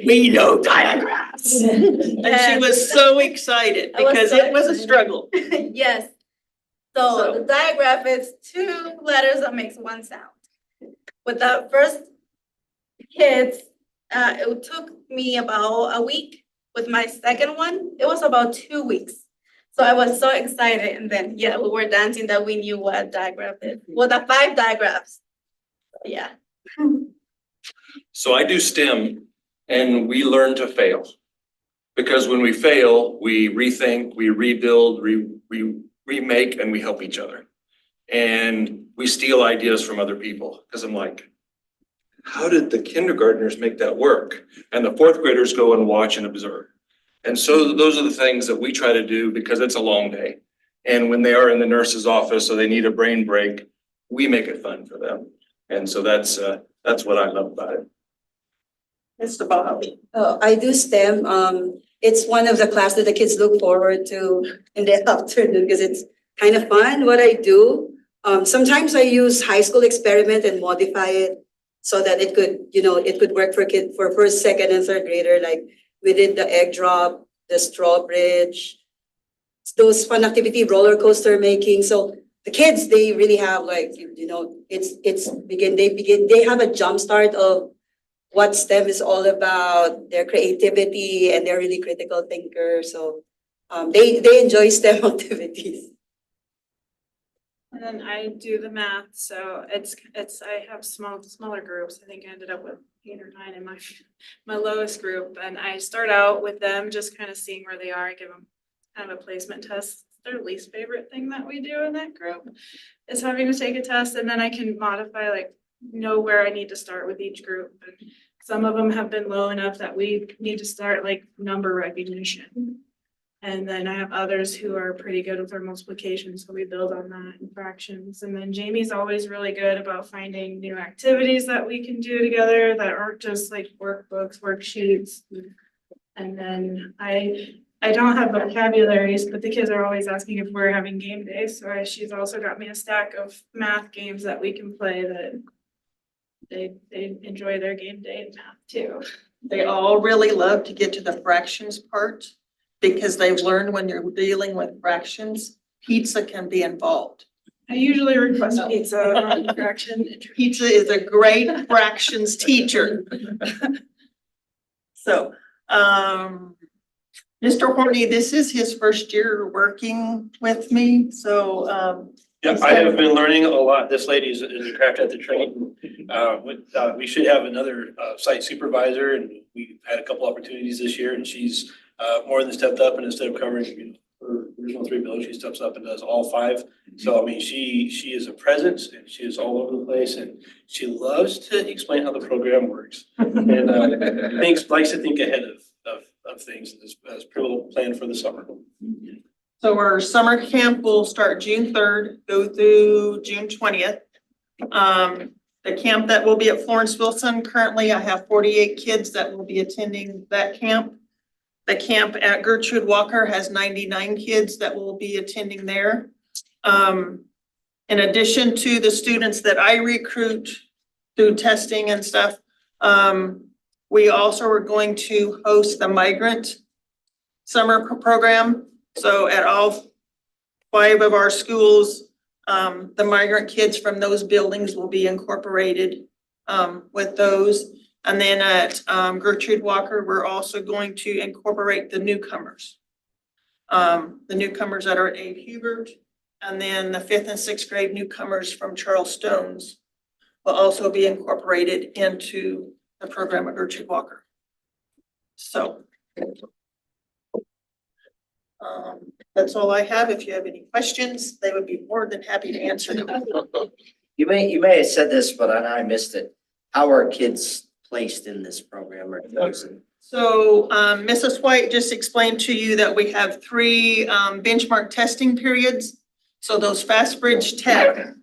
we know diagrams. And she was so excited because it was a struggle. Yes. So the diagram is 2 letters that makes one sound. With the first kids, it took me about a week. With my second one, it was about 2 weeks. So I was so excited, and then, yeah, we were dancing that we knew what diagram is. Well, the 5 diagrams. Yeah. So I do STEM and we learn to fail. Because when we fail, we rethink, we rebuild, we remake, and we help each other. And we steal ideas from other people. Because I'm like, how did the kindergartners make that work? And the 4th graders go and watch and observe. And so those are the things that we try to do because it's a long day. And when they are in the nurse's office or they need a brain break, we make it fun for them. And so that's what I love about it. Mr. Bob. I do STEM. It's one of the classes that the kids look forward to in the afternoon because it's kind of fun what I do. Sometimes I use high school experiment and modify it so that it could work for kids for 1st, 2nd, and 3rd grader. Like we did the egg drop, the straw bridge, those fun activity, roller coaster making. So the kids, they really have they have a jump start of what STEM is all about, their creativity, and they're really critical thinkers. So they enjoy STEM activities. And then I do the math, so I have smaller groups. I think I ended up with 8 or 9 in my lowest group, and I start out with them just kind of seeing where they are. I give them kind of a placement test. Their least favorite thing that we do in that group is having to take a test, and then I can modify, know where I need to start with each group. And some of them have been low enough that we need to start number recognition. And then I have others who are pretty good with their multiplication, so we build on that in fractions. And then Jamie's always really good about finding new activities that we can do together that aren't just workbooks, worksheets. And then I don't have vocabularies, but the kids are always asking if we're having game day. So she's also got me a stack of math games that we can play that they enjoy their game day in math too. They all really love to get to the fractions part because they've learned when you're dealing with fractions, pizza can be involved. I usually request pizza on fraction. Pizza is a great fractions teacher. So, Mr. Horney, this is his 1st year working with me, so. Yeah, I have been learning a lot. This lady is a craft at the train. We should have another site supervisor, and we've had a couple opportunities this year, and she's more than stepped up, and instead of covering her original 3 bills, she steps up and does all 5. So I mean, she is a presence, and she is all over the place, and she loves to explain how the program works, and likes to think ahead of things as planned for the summer. So our summer camp will start June 3rd, go through June 20th. The camp that will be at Florence Wilson, currently I have 48 kids that will be attending that camp. The camp at Gertrude Walker has 99 kids that will be attending there. in addition to the students that I recruit through testing and stuff, we also are going to host the migrant summer program. So at all 5 of our schools, the migrant kids from those buildings will be incorporated with those. And then at Gertrude Walker, we're also going to incorporate the newcomers. The newcomers that are at Abe Hubert, and then the 5th and 6th grade newcomers from Charles Stone's will also be incorporated into the program at Gertrude Walker. So that's all I have. If you have any questions, they would be more than happy to answer them. You may have said this, but I missed it. How are kids placed in this program or chosen? So Mrs. White just explained to you that we have 3 benchmark testing periods. So those fast bridge tests,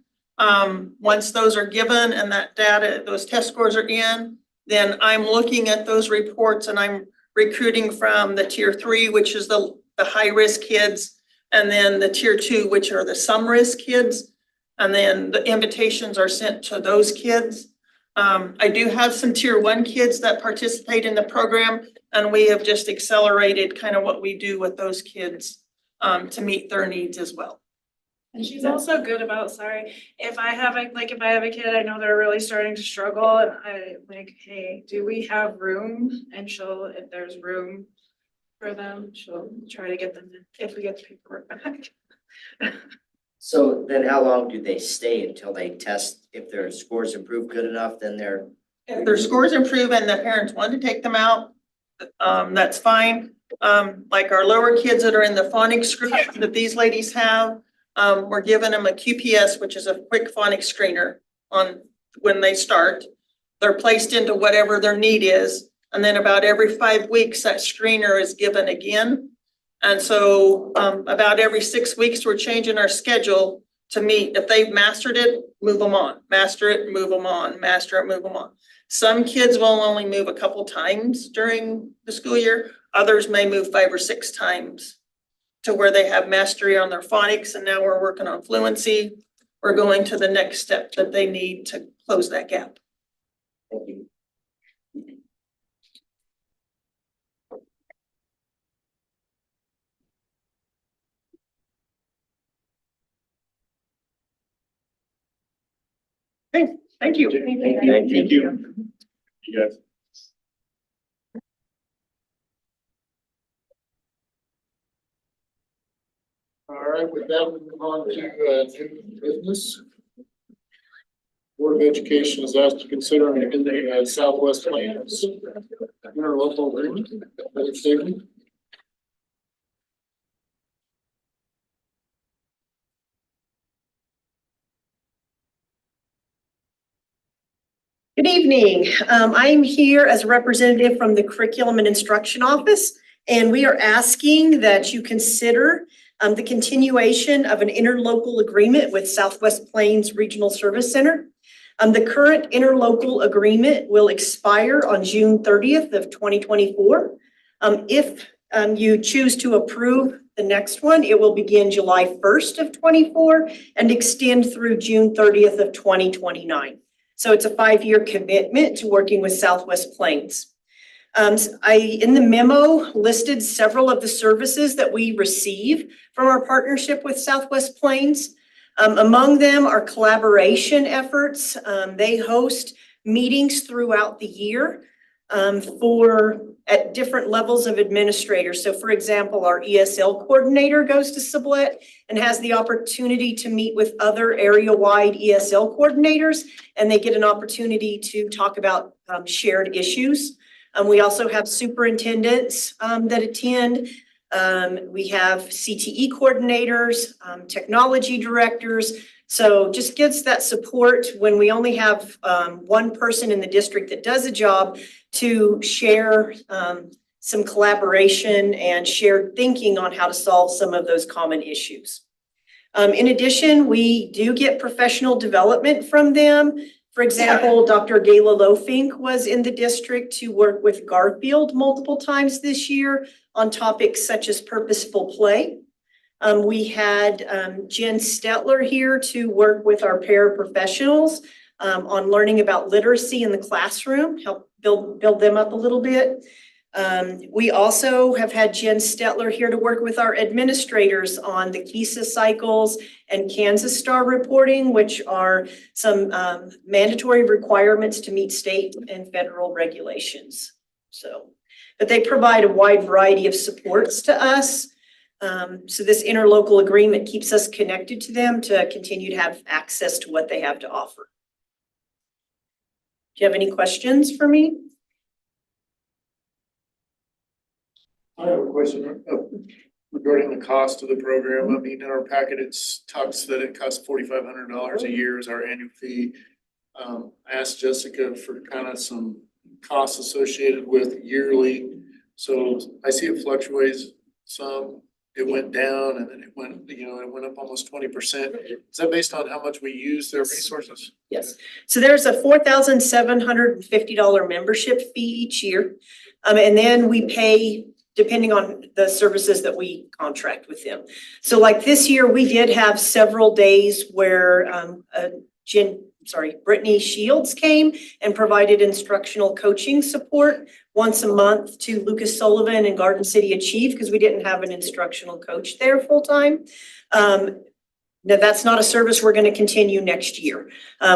once those are given and that data, those test scores are in, then I'm looking at those reports and I'm recruiting from the tier 3, which is the high risk kids, and then the tier 2, which are the some risk kids. And then the invitations are sent to those kids. I do have some tier 1 kids that participate in the program, and we have just accelerated kind of what we do with those kids to meet their needs as well. And she's also good about, if I have a kid, I know they're really starting to struggle, and I like, hey, do we have room? And if there's room for them, she'll try to get them in if we get the paperwork back. So then how long do they stay until they test? If their scores improve good enough, then they're. If their scores improve and the parents want to take them out, that's fine. Like our lower kids that are in the phonics group that these ladies have, we're giving them a QPS, which is a quick phonics screener on when they start. They're placed into whatever their need is. And then about every 5 weeks, that screener is given again. And so about every 6 weeks, we're changing our schedule to meet. If they've mastered it, move them on. Master it, move them on. Master it, move them on. Some kids will only move a couple times during the school year. Others may move 5 or 6 times to where they have mastery on their phonics. And now we're working on fluency. We're going to the next step that they need to close that gap. Thank you. Okay, thank you. Thank you. You guys. All right, with that, we move on to new business. Board of Education is asked to consider in the Southwest Plains interlocal agreement. Better statement. Good evening. I'm here as a representative from the Curriculum and Instruction Office, and we are asking that you consider the continuation of an interlocal agreement with Southwest Plains Regional Service Center. The current interlocal agreement will expire on June 30th of 2024. If you choose to approve the next one, it will begin July 1st of 24 and extend through June 30th of 2029. So it's a 5-year commitment to working with Southwest Plains. In the memo, listed several of the services that we receive from our partnership with Southwest Plains. Among them are collaboration efforts. They host meetings throughout the year at different levels of administrators. So for example, our ESL coordinator goes to Sublette and has the opportunity to meet with other area-wide ESL coordinators, and they get an opportunity to talk about shared issues. We also have superintendents that attend. We have CTE coordinators, technology directors. So just gives that support when we only have one person in the district that does a job to share some collaboration and shared thinking on how to solve some of those common issues. In addition, we do get professional development from them. For example, Dr. Gayla Lofink was in the district to work with Garfield multiple times this year on topics such as purposeful play. We had Jen Stetler here to work with our paraprofessionals on learning about literacy in the classroom, help build them up a little bit. We also have had Jen Stetler here to work with our administrators on the KISA cycles and Kansas Star reporting, which are some mandatory requirements to meet state and federal regulations. But they provide a wide variety of supports to us. So this interlocal agreement keeps us connected to them to continue to have access to what they have to offer. Do you have any questions for me? I have a question regarding the cost of the program. I mean, in our packet, it's talks that it costs $4,500 a year is our annual fee. I asked Jessica for kind of some costs associated with yearly. So I see it fluctuates some. It went down and then it went up almost 20%. Is that based on how much we use their resources? Yes. So there's a $4,750 membership fee each year. And then we pay depending on the services that we contract with them. So like this year, we did have several days where Brittany Shields came and provided instructional coaching support once a month to Lucas Sullivan and Garden City Achieve because we didn't have an instructional coach there full time. Now, that's not a service we're going to continue next year.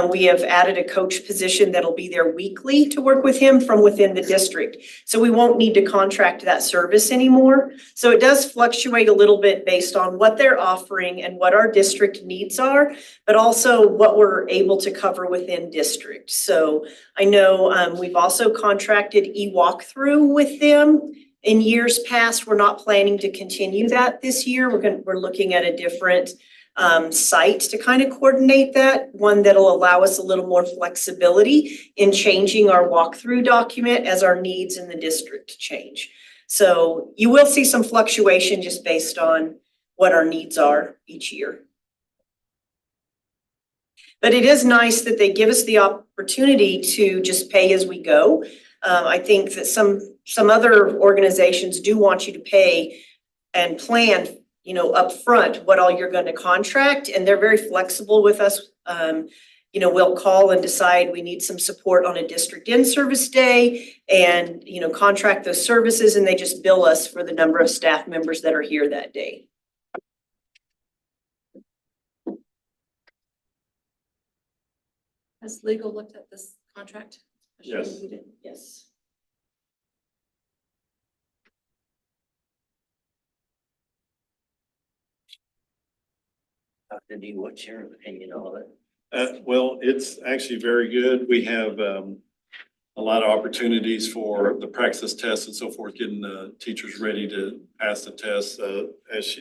We have added a coach position that'll be there weekly to work with him from within the district. So we won't need to contract that service anymore. So it does fluctuate a little bit based on what they're offering and what our district needs are, but also what we're able to cover within district. So I know we've also contracted e-walkthrough with them. In years past, we're not planning to continue that this year. We're looking at a different site to kind of coordinate that, one that'll allow us a little more flexibility in changing our walkthrough document as our needs in the district change. So you will see some fluctuation just based on what our needs are each year. But it is nice that they give us the opportunity to just pay as we go. I think that some other organizations do want you to pay and plan upfront what all you're going to contract, and they're very flexible with us. We'll call and decide we need some support on a district in-service day and, contract those services, and they just bill us for the number of staff members that are here that day. Has legal looked at this contract? Yes. Yes. Dr. D, what's your opinion on it? Well, it's actually very good. We have a lot of opportunities for the praxis tests and so forth, getting the teachers ready to pass the tests. As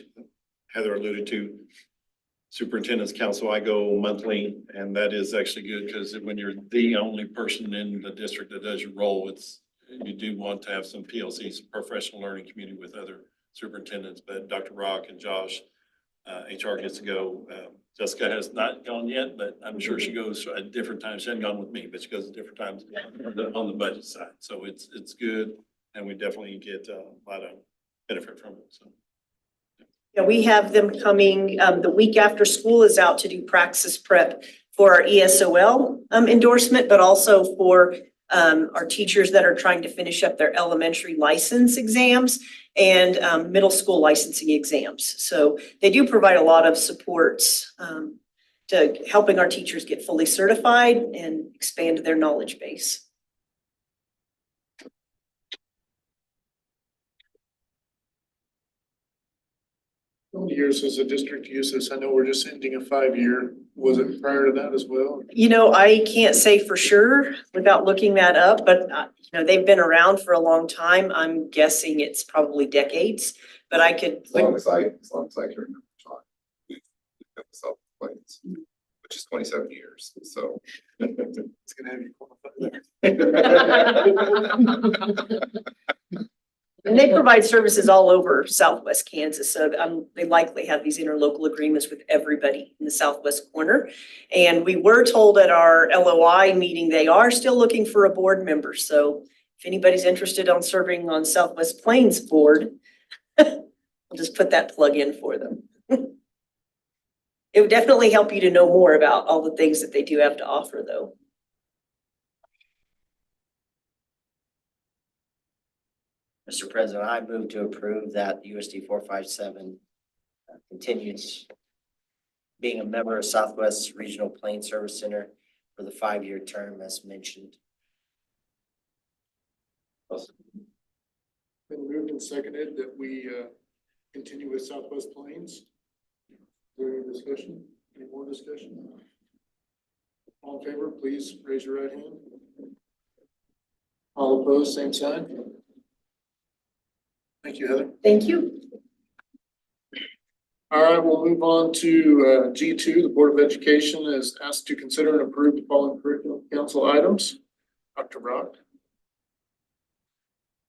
Heather alluded to, Superintendent's Council, I go monthly, and that is actually good because when you're the only person in the district that does your role, you do want to have some PLCs, professional learning community with other superintendents, but Dr. Rock and Josh, HR gets to go. Jessica has not gone yet, but I'm sure she goes at different times. She hasn't gone with me, but she goes at different times on the budget side. So it's good, and we definitely get a lot of benefit from it. So. Yeah, we have them coming the week after school is out to do praxis prep for our ESOL endorsement, but also for our teachers that are trying to finish up their elementary license exams and middle school licensing exams. So they do provide a lot of supports to helping our teachers get fully certified and expand their knowledge base. How many years has the district used this? I know we're just ending a 5-year. Was it prior to that as well? I can't say for sure without looking that up, but they've been around for a long time. I'm guessing it's probably decades, but I could. As long as I can remember time. We've got the South Plains, which is 27 years, so. It's gonna have you qualified. And they provide services all over Southwest Kansas, so they likely have these interlocal agreements with everybody in the southwest corner. And we were told at our LOI meeting, they are still looking for a board member. So if anybody's interested on serving on Southwest Plains board, I'll just put that plug in for them. It would definitely help you to know more about all the things that they do have to offer, though. Mr. President, I move to approve that USD-457 continues being a member of Southwest Regional Plain Service Center for the 5-year term as mentioned. Been moved and seconded that we continue with Southwest Plains. Is there any discussion? Any more discussion? All in favor, please raise your right hand. All opposed, same sign. Thank you, Heather. Thank you. All right, we'll move on to G2. The Board of Education is asked to consider and approve the following curriculum council items. Dr. Brock.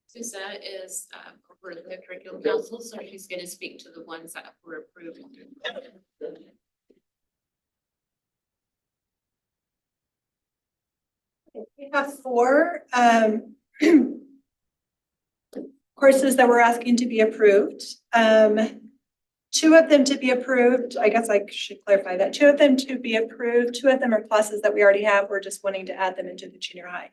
Susa is over the curriculum council, so she's going to speak to the ones that were approved. We have 4 courses that we're asking to be approved. 2 of them to be approved, I guess I should clarify that. 2 of them to be approved, 2 of them are classes that we already have. We're just wanting to add them into the junior high.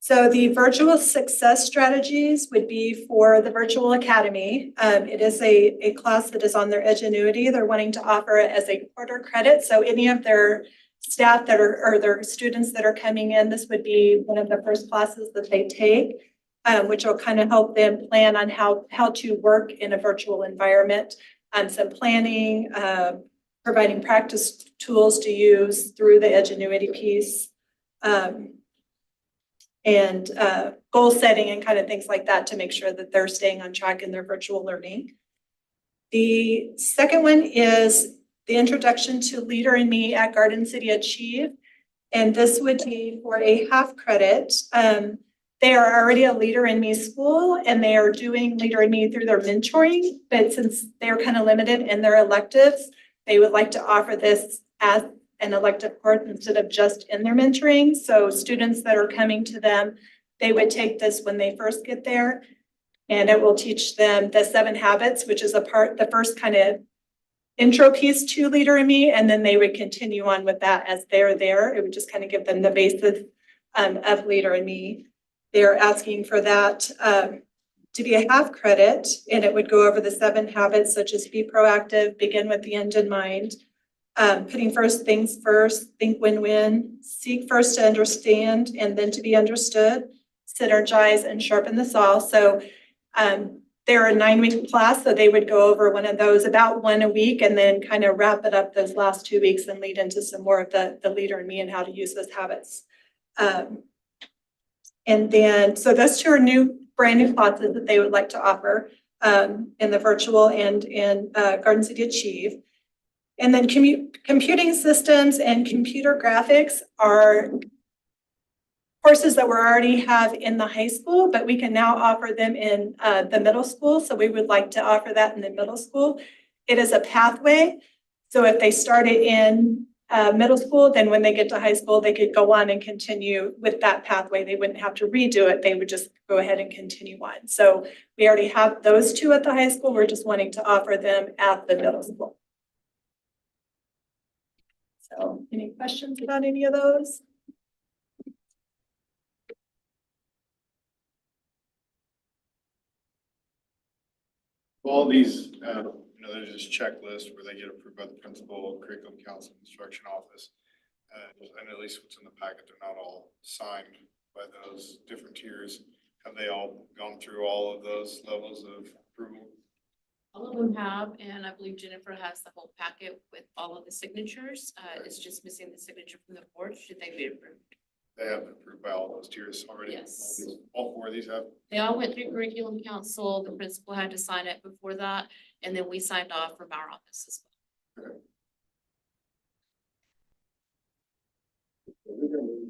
So the virtual success strategies would be for the virtual academy. It is a class that is on their Edgenuity. They're wanting to offer it as a quarter credit. So any of their staff that are, or their students that are coming in, this would be one of the first classes that they take, which will kind of help them plan on how to work in a virtual environment. Some planning, providing practice tools to use through the Edgenuity piece. And goal setting and kind of things like that to make sure that they're staying on track in their virtual learning. The second one is the introduction to Leader in Me at Garden City Achieve. And this would be for a half credit. They are already a Leader in Me school and they are doing Leader in Me through their mentoring, but since they're kind of limited in their electives, they would like to offer this as an elective course instead of just in their mentoring. So students that are coming to them, they would take this when they first get there, and it will teach them the 7 habits, which is the first kind of intro piece to Leader in Me, and then they would continue on with that as they're there. It would just kind of give them the basis of Leader in Me. They're asking for that to be a half credit, and it would go over the 7 habits such as be proactive, begin with the end in mind, putting first things first, think win-win, seek first to understand and then to be understood, synergize and sharpen the saw. So they're a 9-week class, so they would go over one of those about 1 a week and then kind of wrap it up those last 2 weeks and lead into some more of the Leader in Me and how to use those habits. And then, so those 2 are brand new classes that they would like to offer in the virtual and in Garden City Achieve. And then computing systems and computer graphics are courses that we already have in the high school, but we can now offer them in the middle school. So we would like to offer that in the middle school. It is a pathway. So if they started in middle school, then when they get to high school, they could go on and continue with that pathway. They wouldn't have to redo it. They would just go ahead and continue on. So we already have those 2 at the high school. We're just wanting to offer them at the middle school. So any questions about any of those? All these, there's this checklist where they get approved by the principal, curriculum council, instruction office. And at least what's in the packet, they're not all signed by those different tiers. Have they all gone through all of those levels of approval? All of them have, and I believe Jennifer has the whole packet with all of the signatures. It's just missing the signature from the board. Should they be approved? They have been approved by all those tiers already? Yes. All 4 of these have? They all went through curriculum council. The principal had to sign it before that, and then we signed off from our office as well. Okay.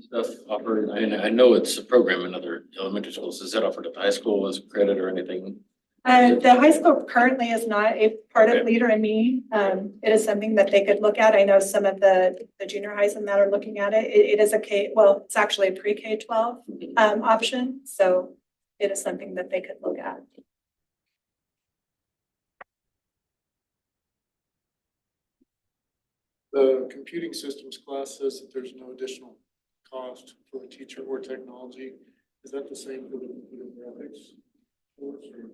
Stuff offered, I know it's a program in other elementary schools. Is that offered at the high school as credit or anything? The high school currently is not a part of Leader in Me. It is something that they could look at. I know some of the junior highs and that are looking at it. It is it's actually a pre-K-12 option. So it is something that they could look at. The computing systems class says that there's no additional cost for a teacher or technology. Is that the same for the computer graphics course or?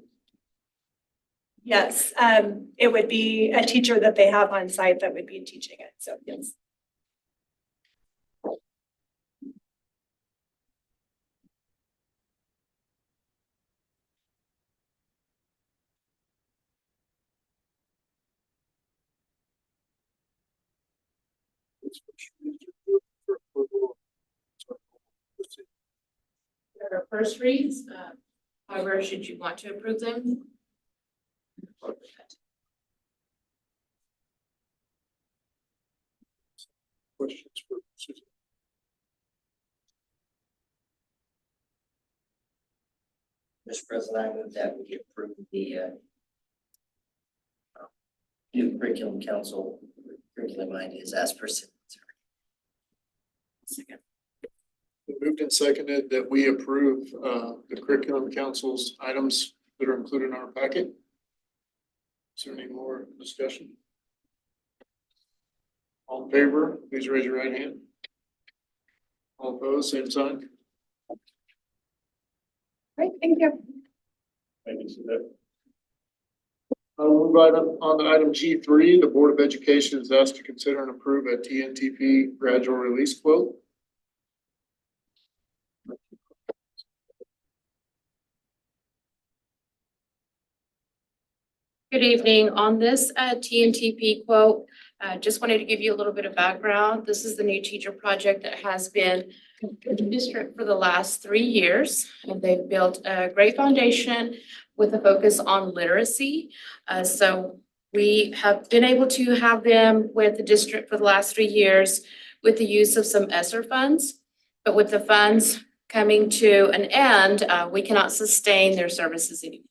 Yes, it would be a teacher that they have on site that would be teaching it, so yes. There are first reads, however, should you want to approve them? Questions for Susan? Mr. President, I move that we approve the new curriculum council curriculum ideas as presented. Second. Been moved and seconded that we approve the curriculum council's items that are included in our packet. Is there any more discussion? All in favor, please raise your right hand. All opposed, same sign. Great, thank you. Thank you, Suzette. We'll move on to item G3. The Board of Education is asked to consider and approve a TNTP gradual release quote. Good evening. On this TNTP quote, just wanted to give you a little bit of background. This is the new teacher project that has been in the district for the last 3 years. And they've built a great foundation with a focus on literacy. So we have been able to have them with the district for the last 3 years with the use of some ESSER funds. But with the funds coming to an end, we cannot sustain their services anymore.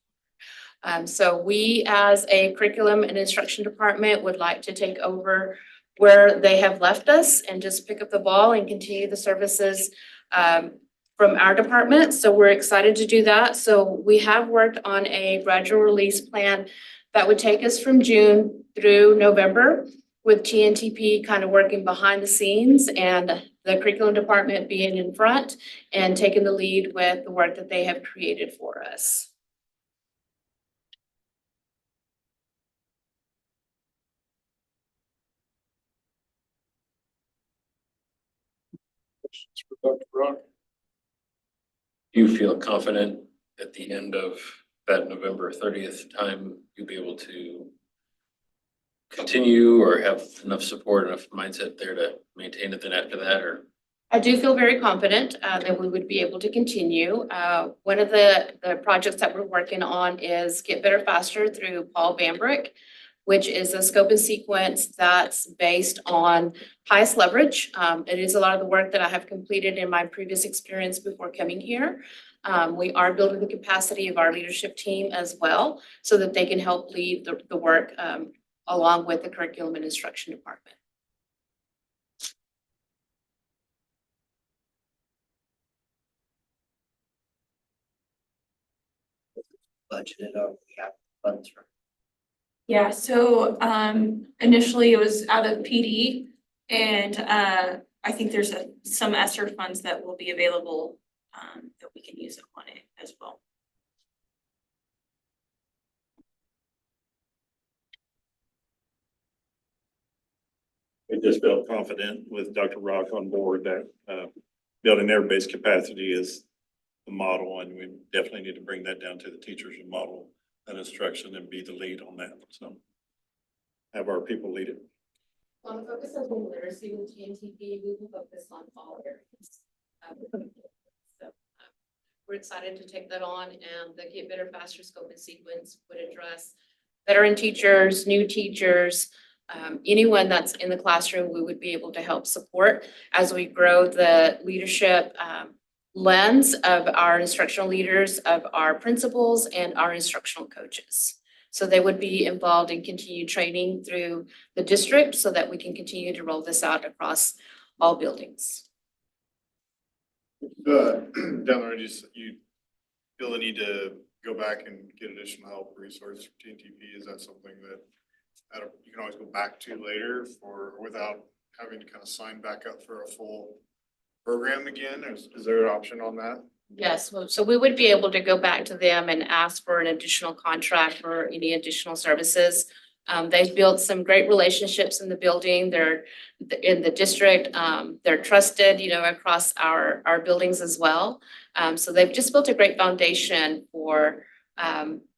So we, as a curriculum and instruction department, would like to take over where they have left us and just pick up the ball and continue the services from our department. So we're excited to do that. So we have worked on a gradual release plan that would take us from June through November, with TNTP kind of working behind the scenes and the curriculum department being in front and taking the lead with the work that they have created for us. Questions for Dr. Rock? Do you feel confident at the end of that November 30th time, you'll be able to continue or have enough support, enough mindset there to maintain it then after that, or? I do feel very confident that we would be able to continue. One of the projects that we're working on is Get Better Faster through Paul Bambrick, which is a scope and sequence that's based on highest leverage. It is a lot of the work that I have completed in my previous experience before coming here. We are building the capacity of our leadership team as well, so that they can help lead the work along with the curriculum and instruction department. Budgeted on, we have funds for. Yeah, so initially it was out of PD, and I think there's some ESSER funds that will be available that we can use on it as well. We just felt confident with Dr. Rock on board that building everybody's capacity is the model, and we definitely need to bring that down to the teachers and model that instruction and be the lead on that. So have our people lead it. On the focus of literacy with TNTP, we will focus on all areas. So we're excited to take that on, and the Get Better Faster scope and sequence would address veteran teachers, new teachers, anyone that's in the classroom. We would be able to help support as we grow the leadership lens of our instructional leaders, of our principals, and our instructional coaches. So they would be involved in continued training through the district so that we can continue to roll this out across all buildings. Down the road, you feel the need to go back and get additional help, resources for TNTP? Is that something that you can always go back to later for, without having to kind of sign back up for a full program again? Is there an option on that? Yes, so we would be able to go back to them and ask for an additional contract for any additional services. They've built some great relationships in the building. They're in the district. They're trusted, across our buildings as well. So they've just built a great foundation for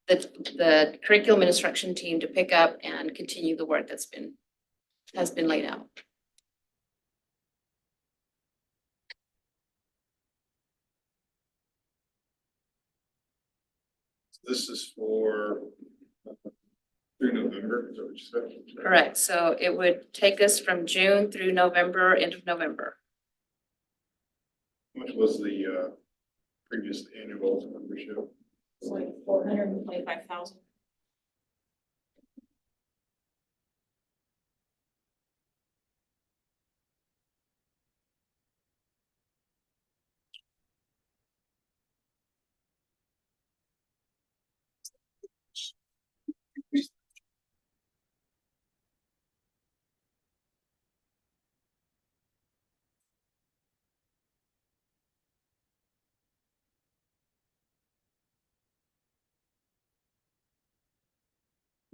the curriculum and instruction team to pick up and continue the work has been laid out. This is for through November, is that what you said? Correct. So it would take us from June through November, end of November. How much was the previous annual membership? It's like 425,000.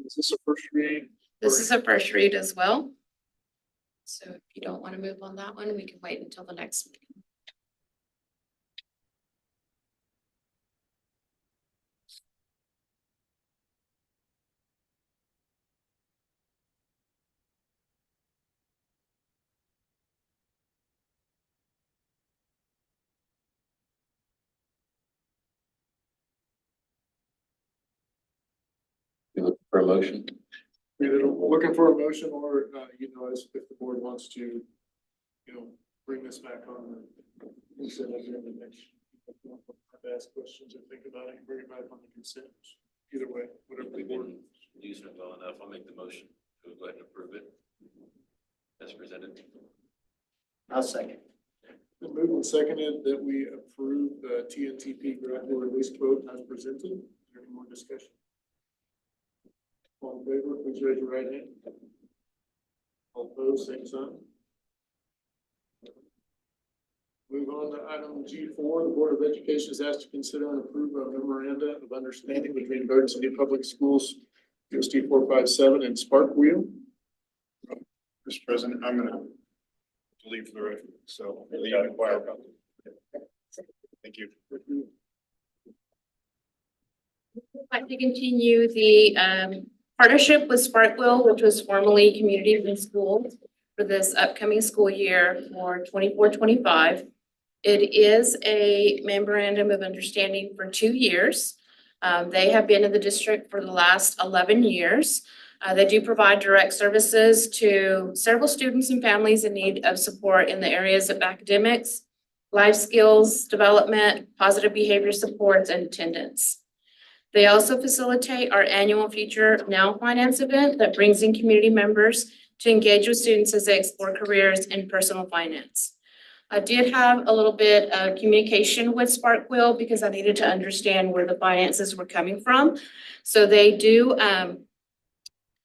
Is this a first read? This is a first read as well. So if you don't want to move on that one, we can wait until the next meeting. You look for a motion? We're either looking for a motion or, as if the board wants to, bring this back on the consent agenda next. Have to ask questions or think about it, bring it back on the consent. Either way, whatever the We've board. been using it well enough. I'll make the motion. We'll go ahead and approve it as presented. I'll second. Been moved and seconded that we approve the TNTP graduate release quote as presented. Is there any more discussion? All in favor, please raise your right hand. All opposed, same sign. Move on to item G4. The Board of Education is asked to consider and approve a memoranda of understanding between Garden City Public Schools, USD-457 and Spark Wheel. Mr. President, I'm gonna leave for the record, so. Thank you. I'd like to continue the partnership with Sparkwell, which was formerly Community in Schools, for this upcoming school year for 24-25. It is a memorandum of understanding for 2 years. They have been in the district for the last 11 years. They do provide direct services to several students and families in need of support in the areas of academics, life skills development, positive behavior supports, and attendance. They also facilitate our annual Future Now Finance event that brings in community members to engage with students as they explore careers in personal finance. I did have a little bit of communication with Sparkwell because I needed to understand where the finances were coming from. So they do,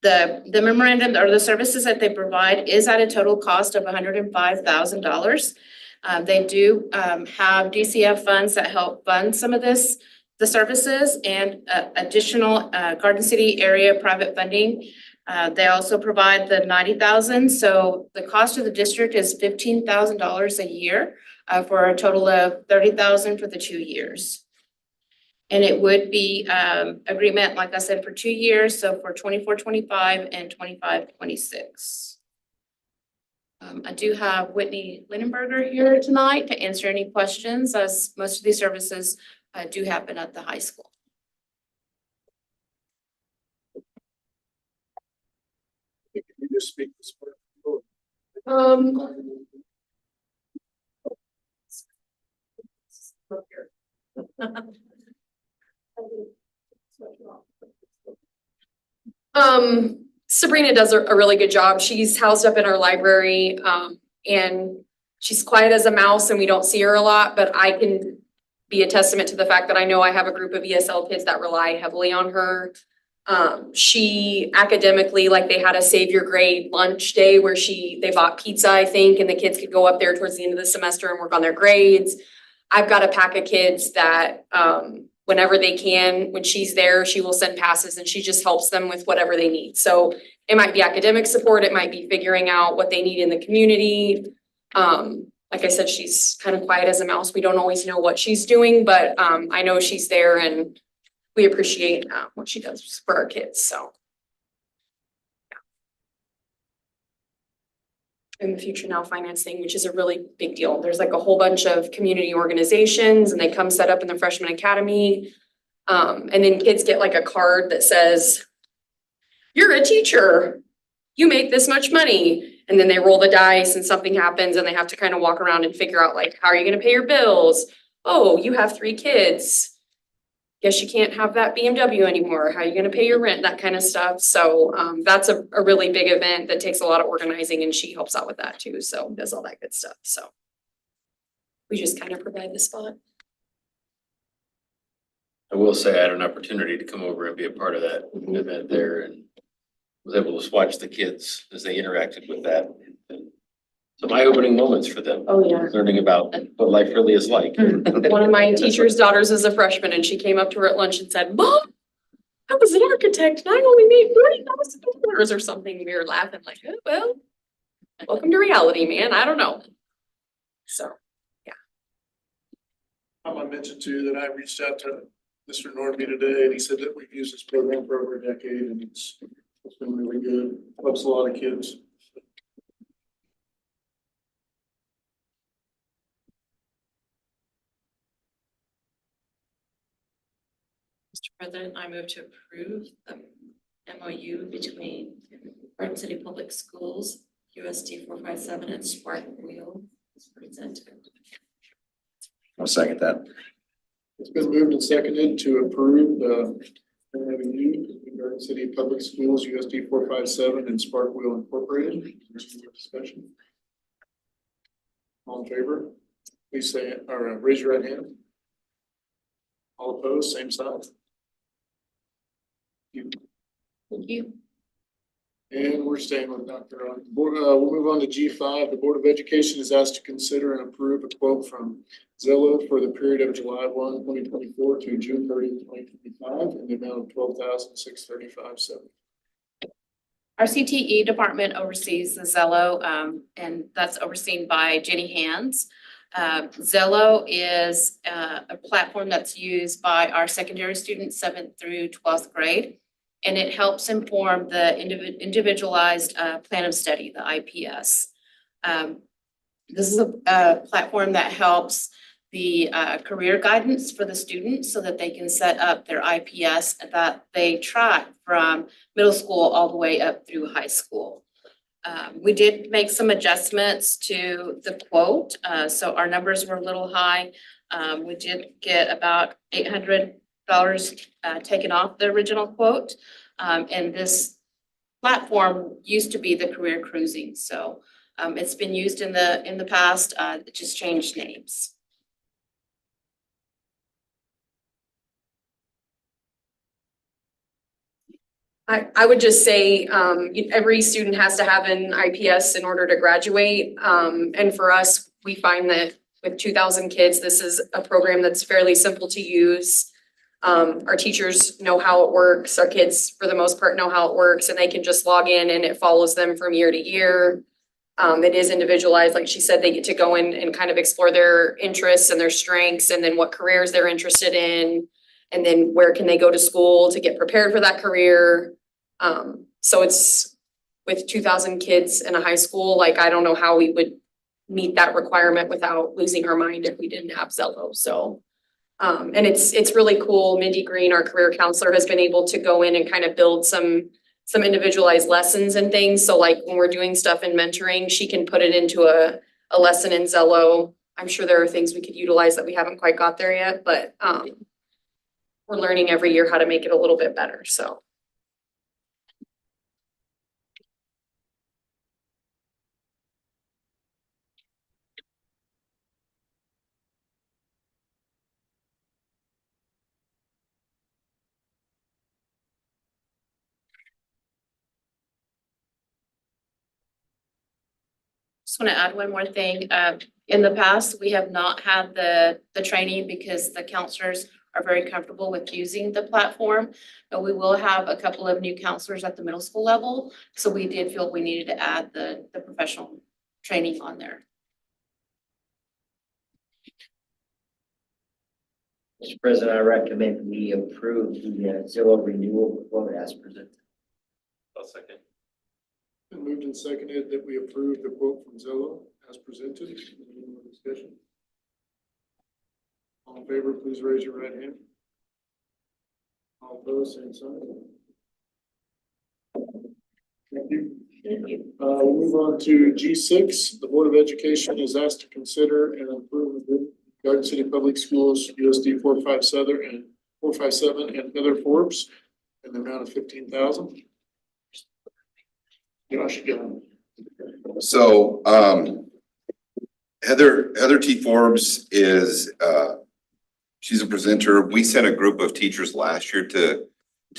the memorandum or the services that they provide is at a total cost of $105,000. They do have DCF funds that help fund some of the services and additional Garden City area private funding. They also provide the $90,000. So the cost of the district is $15,000 a year for a total of $30,000 for the 2 years. And it would be agreement, like I said, for 2 years. So for 24-25 and 25-26. I do have Whitney Lindenberger here tonight to answer any questions, as most of these services do happen at the high school. Can you just speak to Spark? Sabrina does a really good job. She's housed up in our library, and she's quiet as a mouse and we don't see her a lot, but I can be a testament to the fact that I know I have a group of ESL kids that rely heavily on her. She academically, like they had a save your grade lunch day where they bought pizza, I think, and the kids could go up there towards the end of the semester and work on their grades. I've got a pack of kids that, whenever they can, when she's there, she will send passes and she just helps them with whatever they need. So it might be academic support, it might be figuring out what they need in the community. Like I said, she's kind of quiet as a mouse. We don't always know what she's doing, but I know she's there and we appreciate what she does for our kids, so. In the Future Now financing, which is a really big deal. There's like a whole bunch of community organizations and they come set up in the freshman academy. And then kids get like a card that says, you're a teacher, you make this much money. And then they roll the dice and something happens and they have to kind of walk around and figure out like, how are you gonna pay your bills? Oh, you have 3 kids. Guess you can't have that BMW anymore. How are you gonna pay your rent? That kind of stuff. So that's a really big event that takes a lot of organizing and she helps out with that too. So does all that good stuff. So we just kind of provide the spot. I will say I had an opportunity to come over and be a part of that event there and was able to watch the kids as they interacted with that. And some eye-opening moments for them. Oh, yeah. Learning about what life really is like. One of my teacher's daughters is a freshman and she came up to her at lunch and said, Mom, I was an architect and I only made $40,000 or something. We were laughing like, oh, well, welcome to reality, man. I don't know. So, yeah. I might mention too that I reached out to Mr. Norby today and he said that we've used this program for over a decade and it's been really good. Helps a lot of kids. Mr. President, I move to approve the MOU between Garden City Public Schools, USD-457 and Spark Wheel as presented. I'll second that. It's been moved and seconded to approve the MOU between Garden City Public Schools, USD-457 and Spark Wheel Incorporated. There's some more discussion. All in favor, please say, or raise your right hand. All opposed, same sign. Thank you. And we're staying with Dr. On. We'll move on to G5. The Board of Education is asked to consider and approve a quote from Zillow for the period of July 1, 2024 to June 30, 2025 in the amount of $12,635.70. Our CTE department oversees the Zello, and that's overseen by Jenny Hands. Zello is a platform that's used by our secondary students, 7th through 12th grade. And it helps inform the individualized plan of study, the IPS. This is a platform that helps the career guidance for the students so that they can set up their IPS that they track from middle school all the way up through high school. We did make some adjustments to the quote, so our numbers were a little high. We did get about $800 taken off the original quote. And this platform used to be the Career Cruising, so it's been used in the past, it just changed names. I would just say, every student has to have an IPS in order to graduate. And for us, we find that with 2,000 kids, this is a program that's fairly simple to use. Our teachers know how it works. Our kids, for the most part, know how it works and they can just log in and it follows them from year to year. It is individualized. Like she said, they get to go in and kind of explore their interests and their strengths and then what careers they're interested in. And then where can they go to school to get prepared for that career? So it's with 2,000 kids in a high school, like I don't know how we would meet that requirement without losing our mind if we didn't have Zello. So, and it's really cool. Mindy Green, our career counselor, has been able to go in and kind of build some individualized lessons and things. So like when we're doing stuff in mentoring, she can put it into a lesson in Zello. I'm sure there are things we could utilize that we haven't quite got there yet, but we're learning every year how to make it a little bit better, so. Just want to add one more thing. In the past, we have not had the training because the counselors are very comfortable with using the platform. But we will have a couple of new counselors at the middle school level. So we did feel we needed to add the professional training on there. Mr. President, I recommend we approve the Zillow renewal quote as presented. I'll second. Been moved and seconded that we approve the quote from Zillow as presented. Any more discussion? All in favor, please raise your right hand. All opposed, same sign. Thank you. Thank you. We'll move on to G6. The Board of Education is asked to consider and approve the Garden City Public Schools USD-457 and Heather Forbes in the amount of $15,000. Josh, go. So, Heather T. Forbes is, she's a presenter. We sent a group of teachers last year to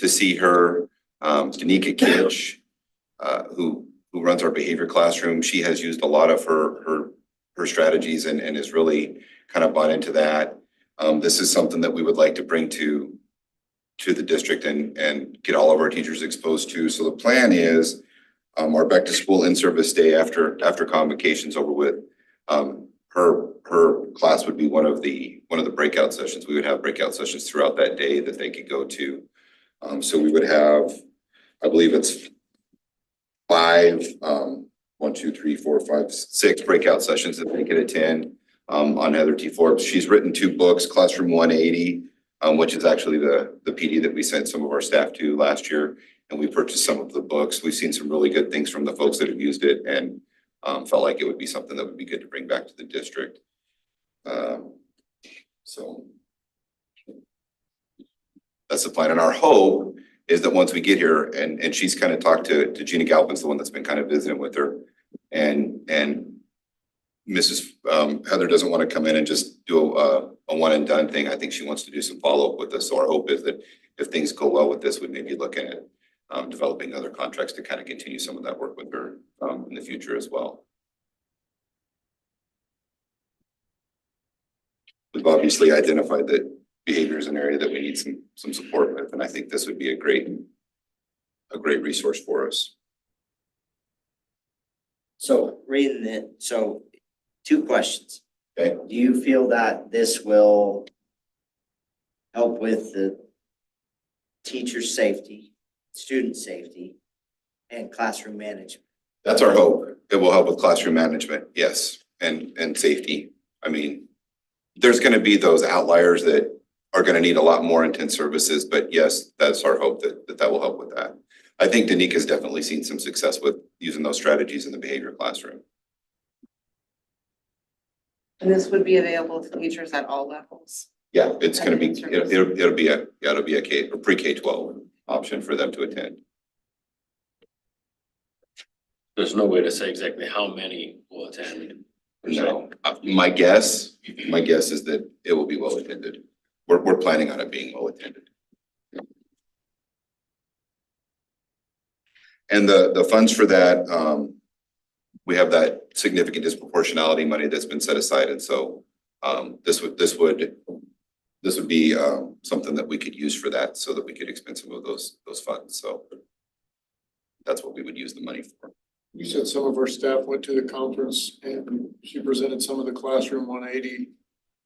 see her. Danica Kitch, who runs our behavior classroom, she has used a lot of her strategies and is really kind of bought into that. This is something that we would like to bring to the district and get all of our teachers exposed to. So the plan is our back to school in-service day after convocation's over with. Her class would be one of the breakout sessions. We would have breakout sessions throughout that day that they could go to. So we would have, I believe it's 6 breakout sessions that they could attend on Heather T. Forbes. She's written 2 books, Classroom 180, which is actually the PD that we sent some of our staff to last year. And we purchased some of the books. We've seen some really good things from the folks that have used it and felt like it would be something that would be good to bring back to the district. So that's the plan. And our hope is that once we get here, and she's kind of talked to Gina Galpin's the one that's been kind of visiting with her, and Mrs. Heather doesn't want to come in and just do a one and done thing. I think she wants to do some follow-up with us. So our hope is that if things go well with this, we may be looking at developing other contracts to kind of continue some of that work with her in the future as well. We've obviously identified that behavior is an area that we need some support with, and I think this would be a great resource for us. So reading it, so 2 questions. Okay. Do you feel that this will help with the teacher safety, student safety, and classroom management? That's our hope. It will help with classroom management, yes, and safety. I mean, there's going to be those outliers that are going to need a lot more intense services, but yes, that's our hope that will help with that. I think Danica's definitely seen some success with using those strategies in the behavior classroom. And this would be available to teachers at all levels? Yeah, it's going to be, it'll be a pre-K-12 option for them to attend. There's no way to say exactly how many will attend. No, my guess is that it will be well attended. We're planning on it being well attended. And the funds for that, we have that significant disproportionality money that's been set aside, and so this would be something that we could use for that, so that we could expend some of those funds. So that's what we would use the money for. You said some of our staff went to the conference and she presented some of the Classroom 180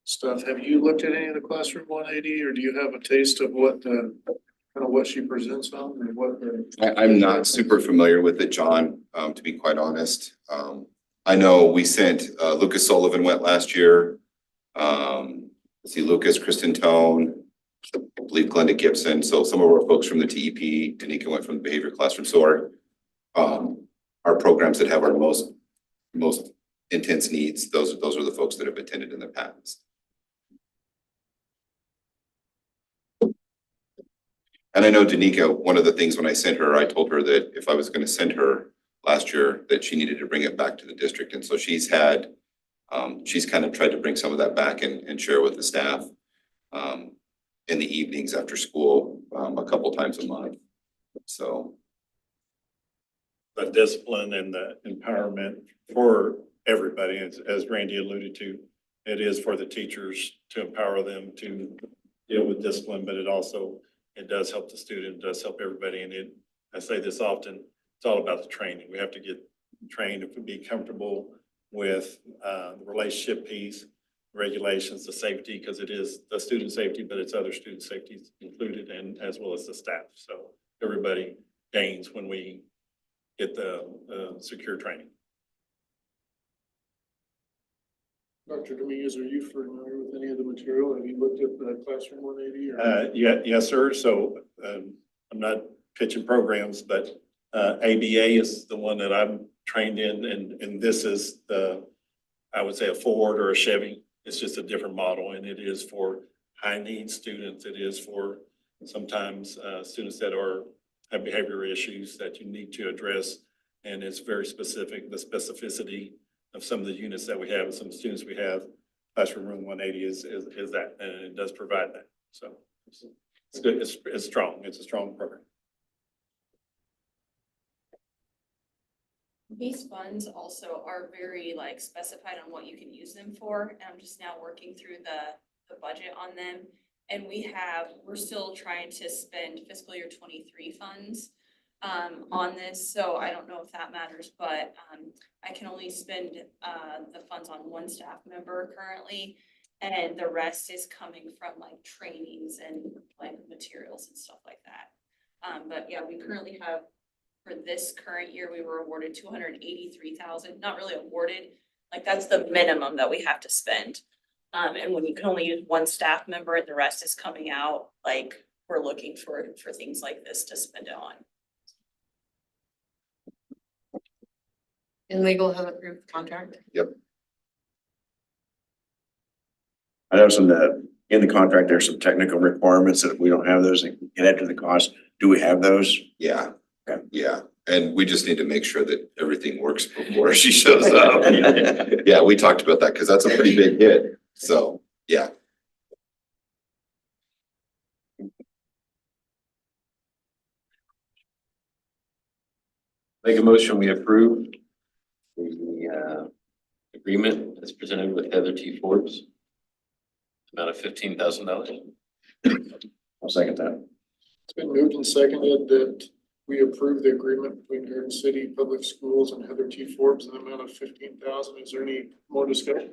stuff. Have you looked at any of the Classroom 180, or do you have a taste of what what she presents on and what I'm not super familiar with it, John, to be quite honest. I know we sent, Lucas Sullivan went last year. Let's see, Lucas, Kristen Tone, I believe Glenda Gibson. So some of our folks from the TEP, Danica went from the behavior classroom. So our programs that have our most intense needs, those are the folks that have attended in the past. And I know Danica, one of the things when I sent her, I told her that if I was going to send her last year, that she needed to bring it back to the district. And so she's kind of tried to bring some of that back and share with the staff in the evenings after school, a couple times a month. So the discipline and the empowerment for everybody, as Randy alluded to. It is for the teachers to empower them to deal with discipline, but it also, it does help the student, it does help everybody. And it, I say this often, it's all about the training. We have to get trained to be comfortable with the relationship piece, regulations, the safety, because it is the student safety, but it's other student safety included, and as well as the staff. So everybody gains when we get the secure training. Dr. Dominguez, are you familiar with any of the material? Have you looked at the Classroom 180 or? Yeah, yes, sir. So I'm not pitching programs, but ABA is the one that I'm trained in, and this is the, I would say, a Ford or a Chevy. It's just a different model, and it is for high need students. It is for sometimes students that have behavior issues that you need to address, and it's very specific. The specificity of some of the units that we have and some students we have, Classroom Room 180 is that, and it does provide that. So it's good. It's strong. It's a strong program. These funds also are very like specified on what you can use them for, and I'm just now working through the budget on them. And we're still trying to spend fiscal year 23 funds on this, so I don't know if that matters, but I can only spend the funds on one staff member currently, and the rest is coming from like trainings and like materials and stuff like that. But yeah, we currently have, for this current year, we were awarded 283,000, not really awarded, like that's the minimum that we have to spend. And when you can only use one staff member and the rest is coming out, like we're looking for things like this to spend it on. And legal has approved the contract? Yep. I know in the contract, there's some technical requirements that if we don't have those, it can add to the cost. Do we have those? Yeah. Okay. Yeah, and we just need to make sure that everything works before she shows up. Yeah, we talked about that because that's a pretty big hit. So, yeah. Make a motion, we approve the agreement that's presented with Heather T. Forbes. Amount of $15,000. I'll second that. It's been moved and seconded that we approve the agreement between Garden City Public Schools and Heather T. Forbes in the amount of 15,000. Is there any more discussion?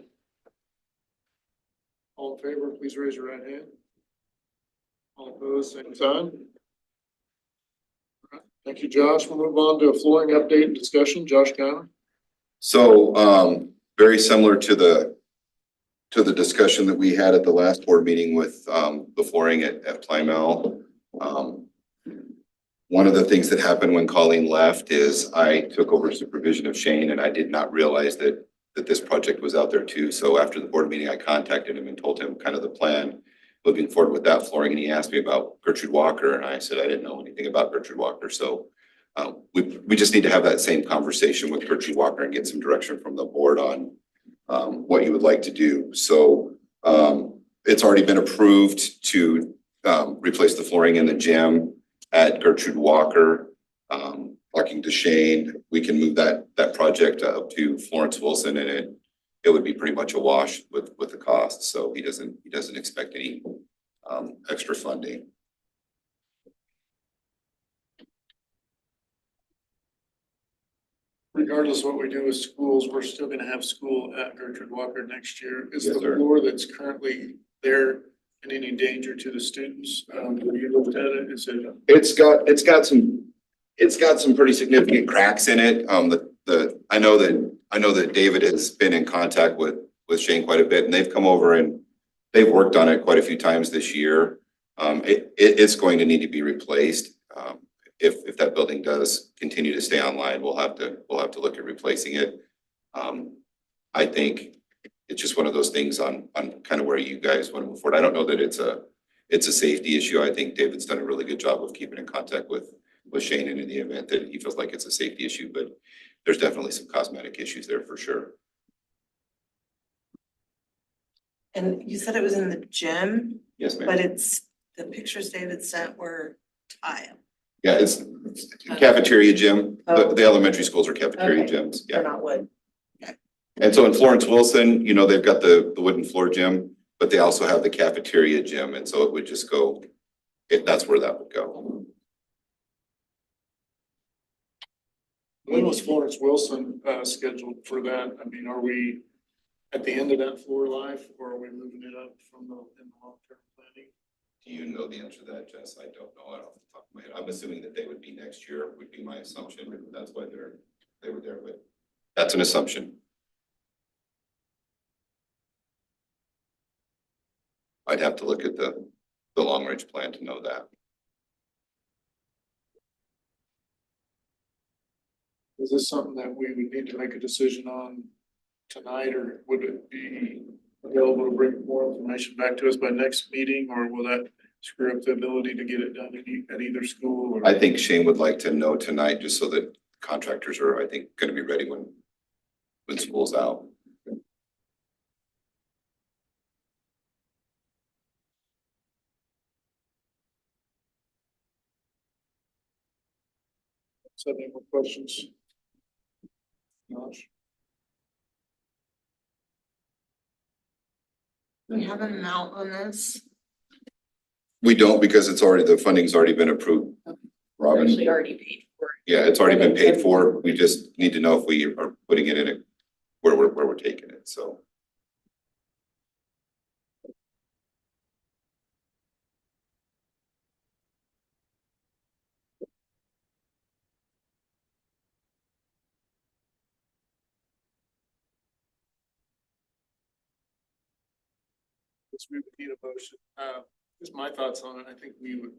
All in favor, please raise your right hand. All opposed, same sign. All right. Thank you, Josh. We'll move on to a flooring update and discussion. Josh Connor. So, very similar to the discussion that we had at the last board meeting with the flooring at Plymouth. One of the things that happened when Colleen left is I took over supervision of Shane, and I did not realize that this project was out there too. So after the board meeting, I contacted him and told him kind of the plan moving forward with that flooring. And he asked me about Gertrude Walker, and I said I didn't know anything about Gertrude Walker. So we just need to have that same conversation with Gertrude Walker and get some direction from the board on what you would like to do. So it's already been approved to replace the flooring in the gym at Gertrude Walker. Talking to Shane, we can move that project up to Florence Wilson, and it would be pretty much a wash with the cost. So he doesn't expect any extra funding. Regardless of what we do with schools, we're still gonna have school at Gertrude Walker next year. Is Yes, the sir. floor that's currently there in any danger to the students? Have you looked at it? Is it? It's got some pretty significant cracks in it. I know that David has been in contact with Shane quite a bit, and they've come over and they've worked on it quite a few times this year. It's going to need to be replaced. If that building does continue to stay online, we'll have to look at replacing it. I think it's just one of those things on kind of where you guys want to move forward. I don't know that it's a safety issue. I think David's done a really good job of keeping in contact with Shane, and in the event that he feels like it's a safety issue, but there's definitely some cosmetic issues there for sure. And you said it was in the gym? Yes, ma'am. But the pictures David sent were tile. Yeah, it's cafeteria gym. Oh. The elementary schools are cafeteria Okay. gyms. They're Yeah. not wood. And so in Florence Wilson, you know, they've got the wooden floor gym, but they also have the cafeteria gym, and so it would just go, that's where that would go. When was Florence Wilson scheduled for that? I mean, are we at the end of that floor life, or are we moving it up from in the long-term planning? Do you know the answer to that, Jess? I don't know it off the top of my head. I'm assuming that they would be next year, would be my assumption, and that's why they were there, but that's an assumption. I'd have to look at the long-range plan to know that. Is this something that we would need to make a decision on tonight, or would it be available to bring more information back to us by next meeting, or will that screw up the ability to get it done at either school? Or? I think Shane would like to know tonight, just so that contractors are, I think, gonna be ready when school's out. Any more questions? Josh? We have an amount on this. We don't, because the funding's already been approved. Robin? Actually already paid for it. Yeah, it's already been paid for. We just need to know if we are putting it in it, where we're taking it, so. Yes, we would need a motion. Just my thoughts on it. I think we would,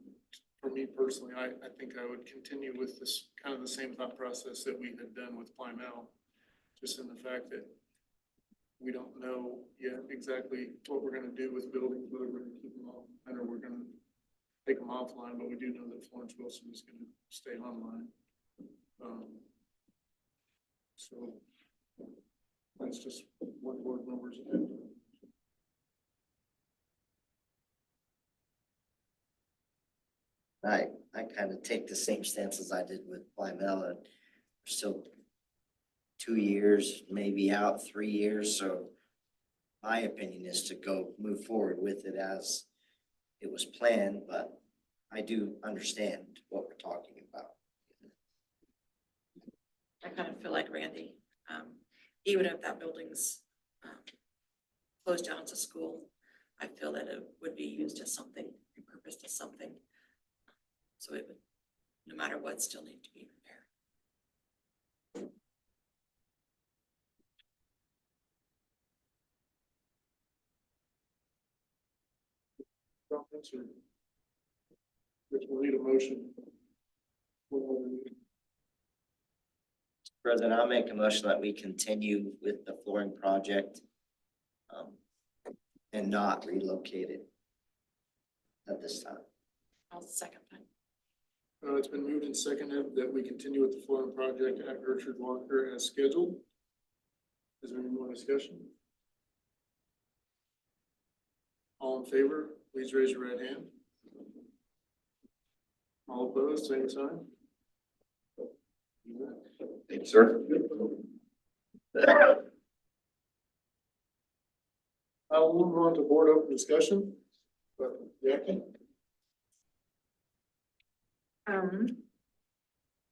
for me personally, I think I would continue with this kind of the same thought process that we had done with Plymouth. Just in the fact that we don't know yet exactly what we're gonna do with buildings, whether we're gonna keep them all, or we're gonna take them offline, but we do know that Florence Wilson is gonna stay online. So that's just what board members have. I kind of take the same stance as I did with Plymouth. We're still 2 years, maybe out 3 years, so my opinion is to move forward with it as it was planned, but I do understand what we're talking about. I kind of feel like Randy, even if that building's closed down as a school, I feel that it would be used as something, repurposed as something. So it would, no matter what, still need to be repaired. Comments or which will need a motion? President, I'll make a motion that we continue with the flooring project and not relocate it at this time. I'll second that. It's been moved and seconded that we continue with the flooring project at Gertrude Walker as scheduled. Is there any more discussion? All in favor, please raise your right hand. All opposed, same sign. Thank you, sir. We'll move on to board open discussion. Jackie?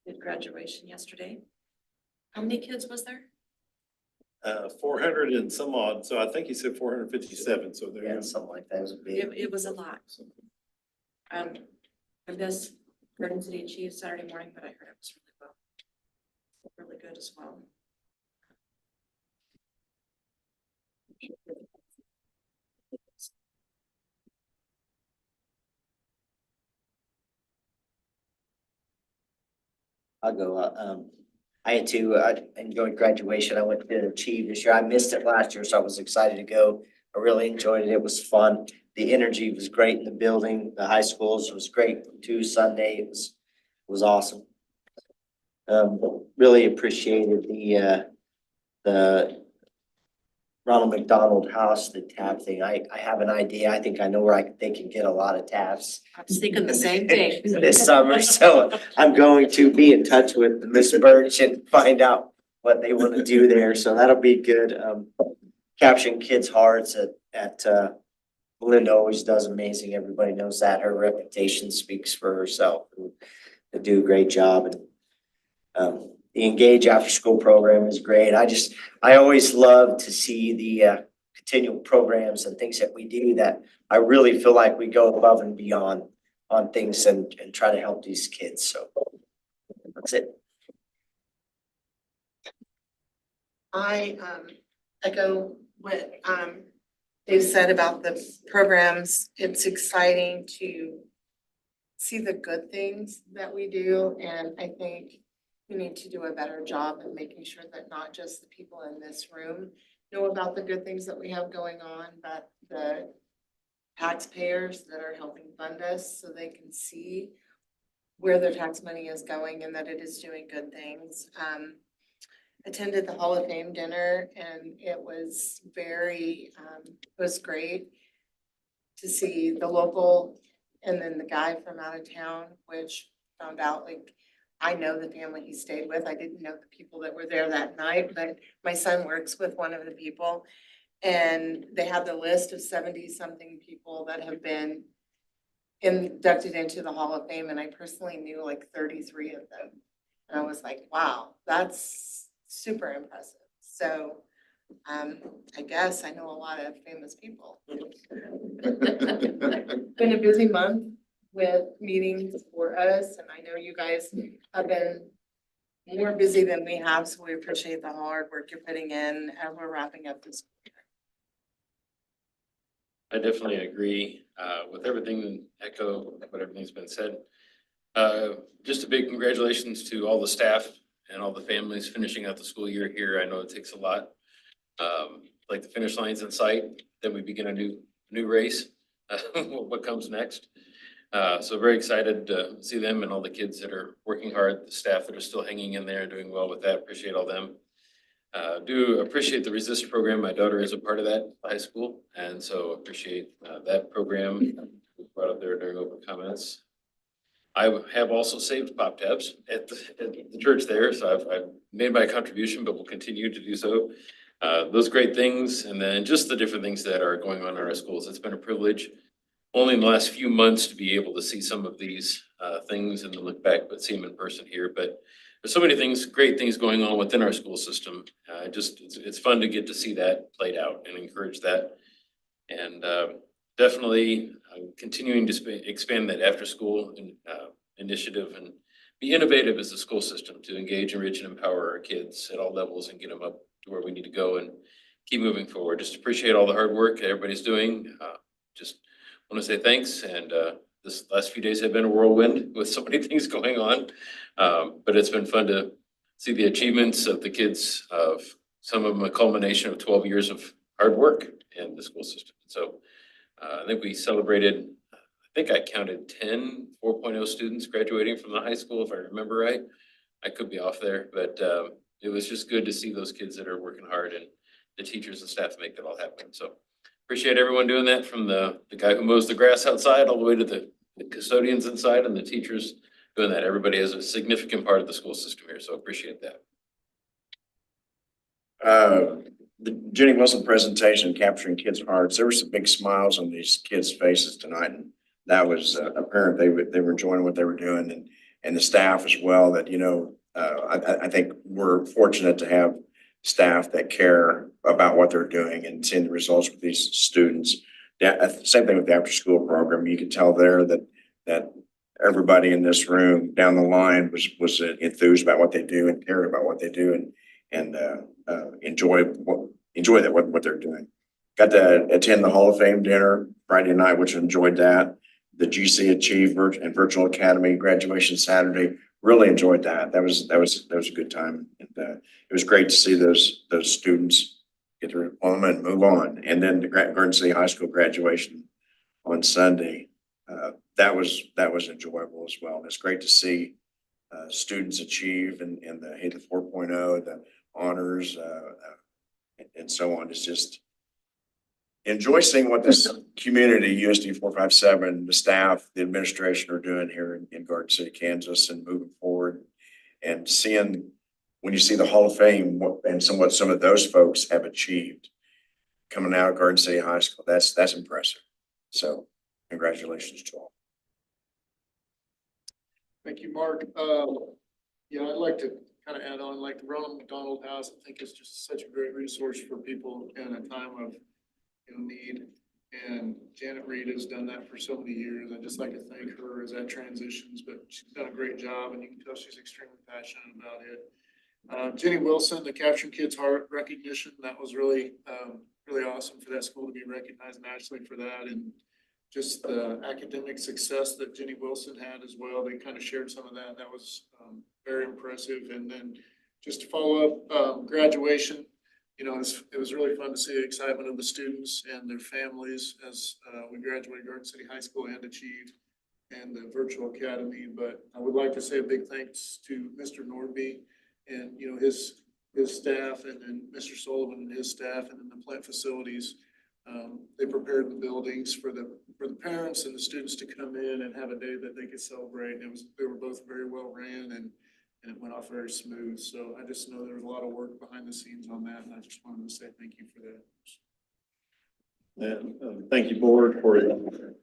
Did graduation yesterday. How many kids was there? 400 and some odd, so I think he said 457, so there. Yeah, something like that. It was a big. It was a lot. I missed Garden City Chiefs Saturday morning, but I heard it was really well. Really good as well. I'll go. I had to enjoy graduation. I went to Achieve this year. I missed it last year, so I was excited to go. I really enjoyed it. It was fun. The energy was great in the building. The high schools was great too. Sunday it was awesome. Really appreciated the Ronald McDonald House, the tab thing. I have an idea. I think I know where they can get a lot of tabs. I was thinking the same thing. This summer, so I'm going to be in touch with Miss Birch and find out what they want to do there, so that'll be good. Capturing kids' hearts at Belinda always does amazing. Everybody knows that. Her reputation speaks for herself. They do a great job. And the Engage After School program is great. I always love to see the continual programs and things that we do that I really feel like we go above and beyond on things and try to help these kids. So that's it. I echo what Dave said about the programs. It's exciting to see the good things that we do, and I think we need to do a better job of making sure that not just the people in this room know about the good things that we have going on, but the taxpayers that are helping fund us so they can see where their tax money is going and that it is doing good things. Attended the Hall of Fame dinner, and it was great to see the local and then the guy from out of town, which found out, like, I know the family he stayed with. I didn't know the people that were there that night, but my son works with one of the people. And they had the list of 70-something people that have been inducted into the Hall of Fame, and I personally knew like 33 of them. And I was like, wow, that's super impressive. So I guess I know a lot of famous people. Been a busy month with meetings for us, and I know you guys have been more busy than we have, so we appreciate the hard work you're putting in as we're wrapping up this. I definitely agree with everything and echo what everything's been said. Just a big congratulations to all the staff and all the families finishing out the school year here. I know it takes a lot. Like the finish line's in sight, then we begin a new race. What comes next? So very excited to see them and all the kids that are working hard, the staff that are still hanging in there and doing well with that. Appreciate all them. Do appreciate the Resist program. My daughter is a part of that high school, and so appreciate that program brought up there during open comments. I have also saved pop tabs at the church there, so I've made my contribution, but will continue to do so. Those great things, and then just the different things that are going on in our schools. It's been a privilege only in the last few months to be able to see some of these things and to look back, but see them in person here. But there's so many things, great things going on within our school system. It's fun to get to see that played out and encourage that. And definitely continuing to expand that after school initiative and be innovative as a school system to engage, enrich, and empower our kids at all levels and get them up to where we need to go and keep moving forward. Just appreciate all the hard work everybody's doing. Just want to say thanks. And this last few days have been a whirlwind with so many things going on. But it's been fun to see the achievements of the kids, of some of them a culmination of 12 years of hard work in the school system. So I think we celebrated, I think I counted 10 4.0 students graduating from the high school, if I remember right. I could be off there, but it was just good to see those kids that are working hard and the teachers and staff make that all happen. So appreciate everyone doing that, from the guy who mows the grass outside all the way to the custodians inside and the teachers doing that. Everybody is a significant part of the school system here, so appreciate that. The Jenny Wilson presentation, Capturing Kids' Hearts, there were some big smiles on these kids' faces tonight, and that was apparent. They were enjoying what they were doing, and the staff as well. That, you know, I think we're fortunate to have staff that care about what they're doing and seeing the results with these students. Yeah, same thing with the after-school program. You can tell there that everybody in this room down the line was enthused about what they do and cared about what they do and enjoy what they're doing. Got to attend the Hall of Fame dinner Friday night, which enjoyed that. The GC Achieve and Virtual Academy graduation Saturday, really enjoyed that. That was a good time, and it was great to see those students get their diploma and move on. And then the Garden City High School graduation on Sunday, that was enjoyable as well. And it's great to see students achieve in the 4.0, the honors, and so on. It's just enjoy seeing what this community, USD-457, the staff, the administration are doing here in Garden City, Kansas, and moving forward, and seeing when you see the Hall of Fame and what some of those folks have achieved coming out of Garden City High School, that's impressive. So congratulations to all. Thank you, Mark. Yeah, I'd like to kind of add on, like the Ronald McDonald House, I think is just such a great resource for people in a time of, need. And Janet Reed has done that for so many years. I'd just like to thank her as that transitions, but she's done a great job and you can tell she's extremely passionate about it. Jenny Wilson, the Capturing Kids Heart recognition, that was really, really awesome for that school to be recognized nationally for that. And just the academic success that Jenny Wilson had as well. They kind of shared some of that. That was very impressive. And then just to follow up, graduation, it was really fun to see the excitement of the students and their families as we graduated Garden City High School and achieved and the virtual academy. But I would like to say a big thanks to Mr. Nordby and, his staff, and then Mr. Sullivan and his staff, and then the plant facilities. They prepared the buildings for the parents and the students to come in and have a day that they could celebrate. And they were both very well ran and it went off very smooth. So I just know there was a lot of work behind the scenes on that. And I just wanted to say thank you for that. And thank you, board, for the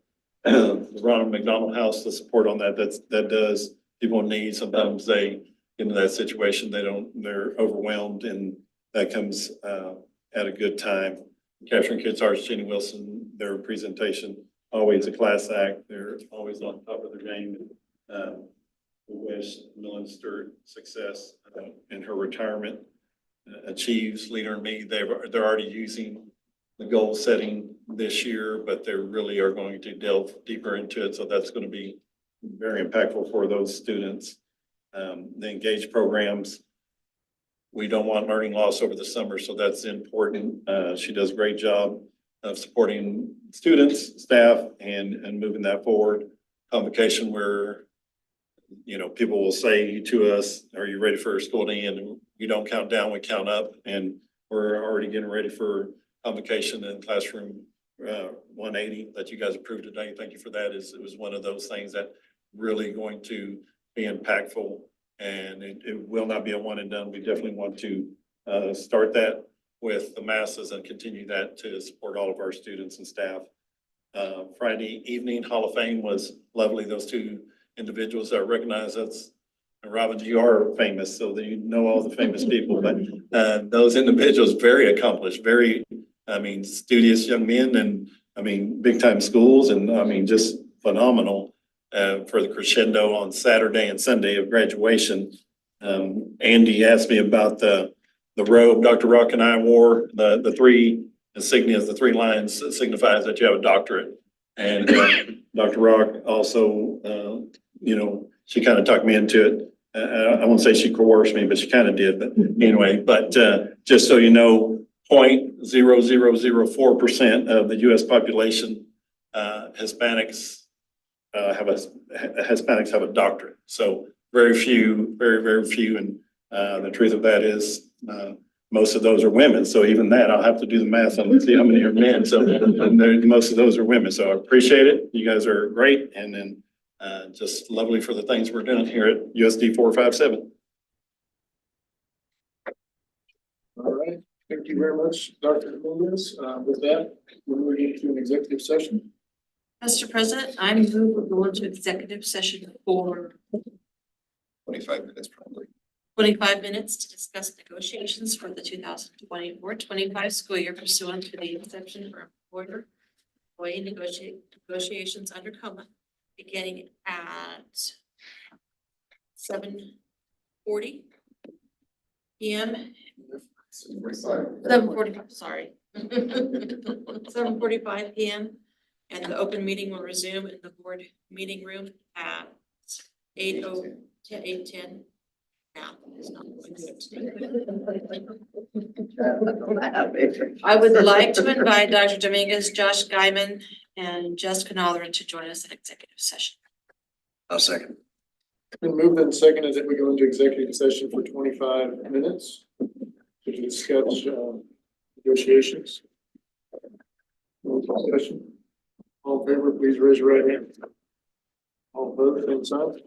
Ronald McDonald House, the support on that. That does, people in need, sometimes they get into that situation, they're overwhelmed, and that comes at a good time. Capturing Kids Hearts, Jenny Wilson, their presentation, always a class act. They're always on top of their game. We wish Millen Stewart success in her retirement. Achieves Leader in Me. They're already using the goal setting this year, but they really are going to delve deeper into it. So that's going to be very impactful for those students. The Engage programs, we don't want learning loss over the summer, so that's important. She does a great job of supporting students, staff, and moving that forward. Convocation where, people will say to us, are you ready for school to end? And we don't count down, we count up, and we're already getting ready for convocation in classroom 180 that you guys approved today. Thank you for that. It was one of those things that really going to be impactful, and it will not be a one and done. We definitely want to start that with the masses and continue that to support all of our students and staff. Friday evening Hall of Fame was lovely. Those two individuals that recognize us. And Robin, you are famous, so that you know all the famous people, but those individuals very accomplished, very, studious young men, and big time schools, and just phenomenal for the crescendo on Saturday and Sunday of graduation. Andy asked me about the robe Dr. Rock and I wore, the three insignias, the three lines signifies that you have a doctorate. And Dr. Rock also, she kind of talked me into it. I won't say she coerced me, but she kind of did. But anyway, just so you know, 0.0004% of the U.S. population, Hispanics have a doctorate. So very few, very few. And the truth of that is, most of those are women. So even that, I'll have to do the math and see how many are men. So most of those are women. So I appreciate it. You guys are great. And then just lovely for the things we're doing here at USD-457. All right. Thank you very much, Dr. Dominguez. With that, we're moving into an executive session. Mr. President, I move we go into executive session for 25 minutes probably. 25 minutes to discuss negotiations for the 2024-25 school year pursuant to the exception for employee negotiations under COMA, beginning at 7:40 p.m. 7:45, sorry. 7:45 p.m. And the open meeting will resume in the board meeting room at 8:10. Now, it's not going to. I would like to invite Dr. Dominguez, Josh Guyman, and Jessica Notheran to join us in executive session. I'll second. Been moved and seconded that we go into executive session for 25 minutes to discuss negotiations. No discussion. All in favor, please raise your right hand. All opposed, same sign.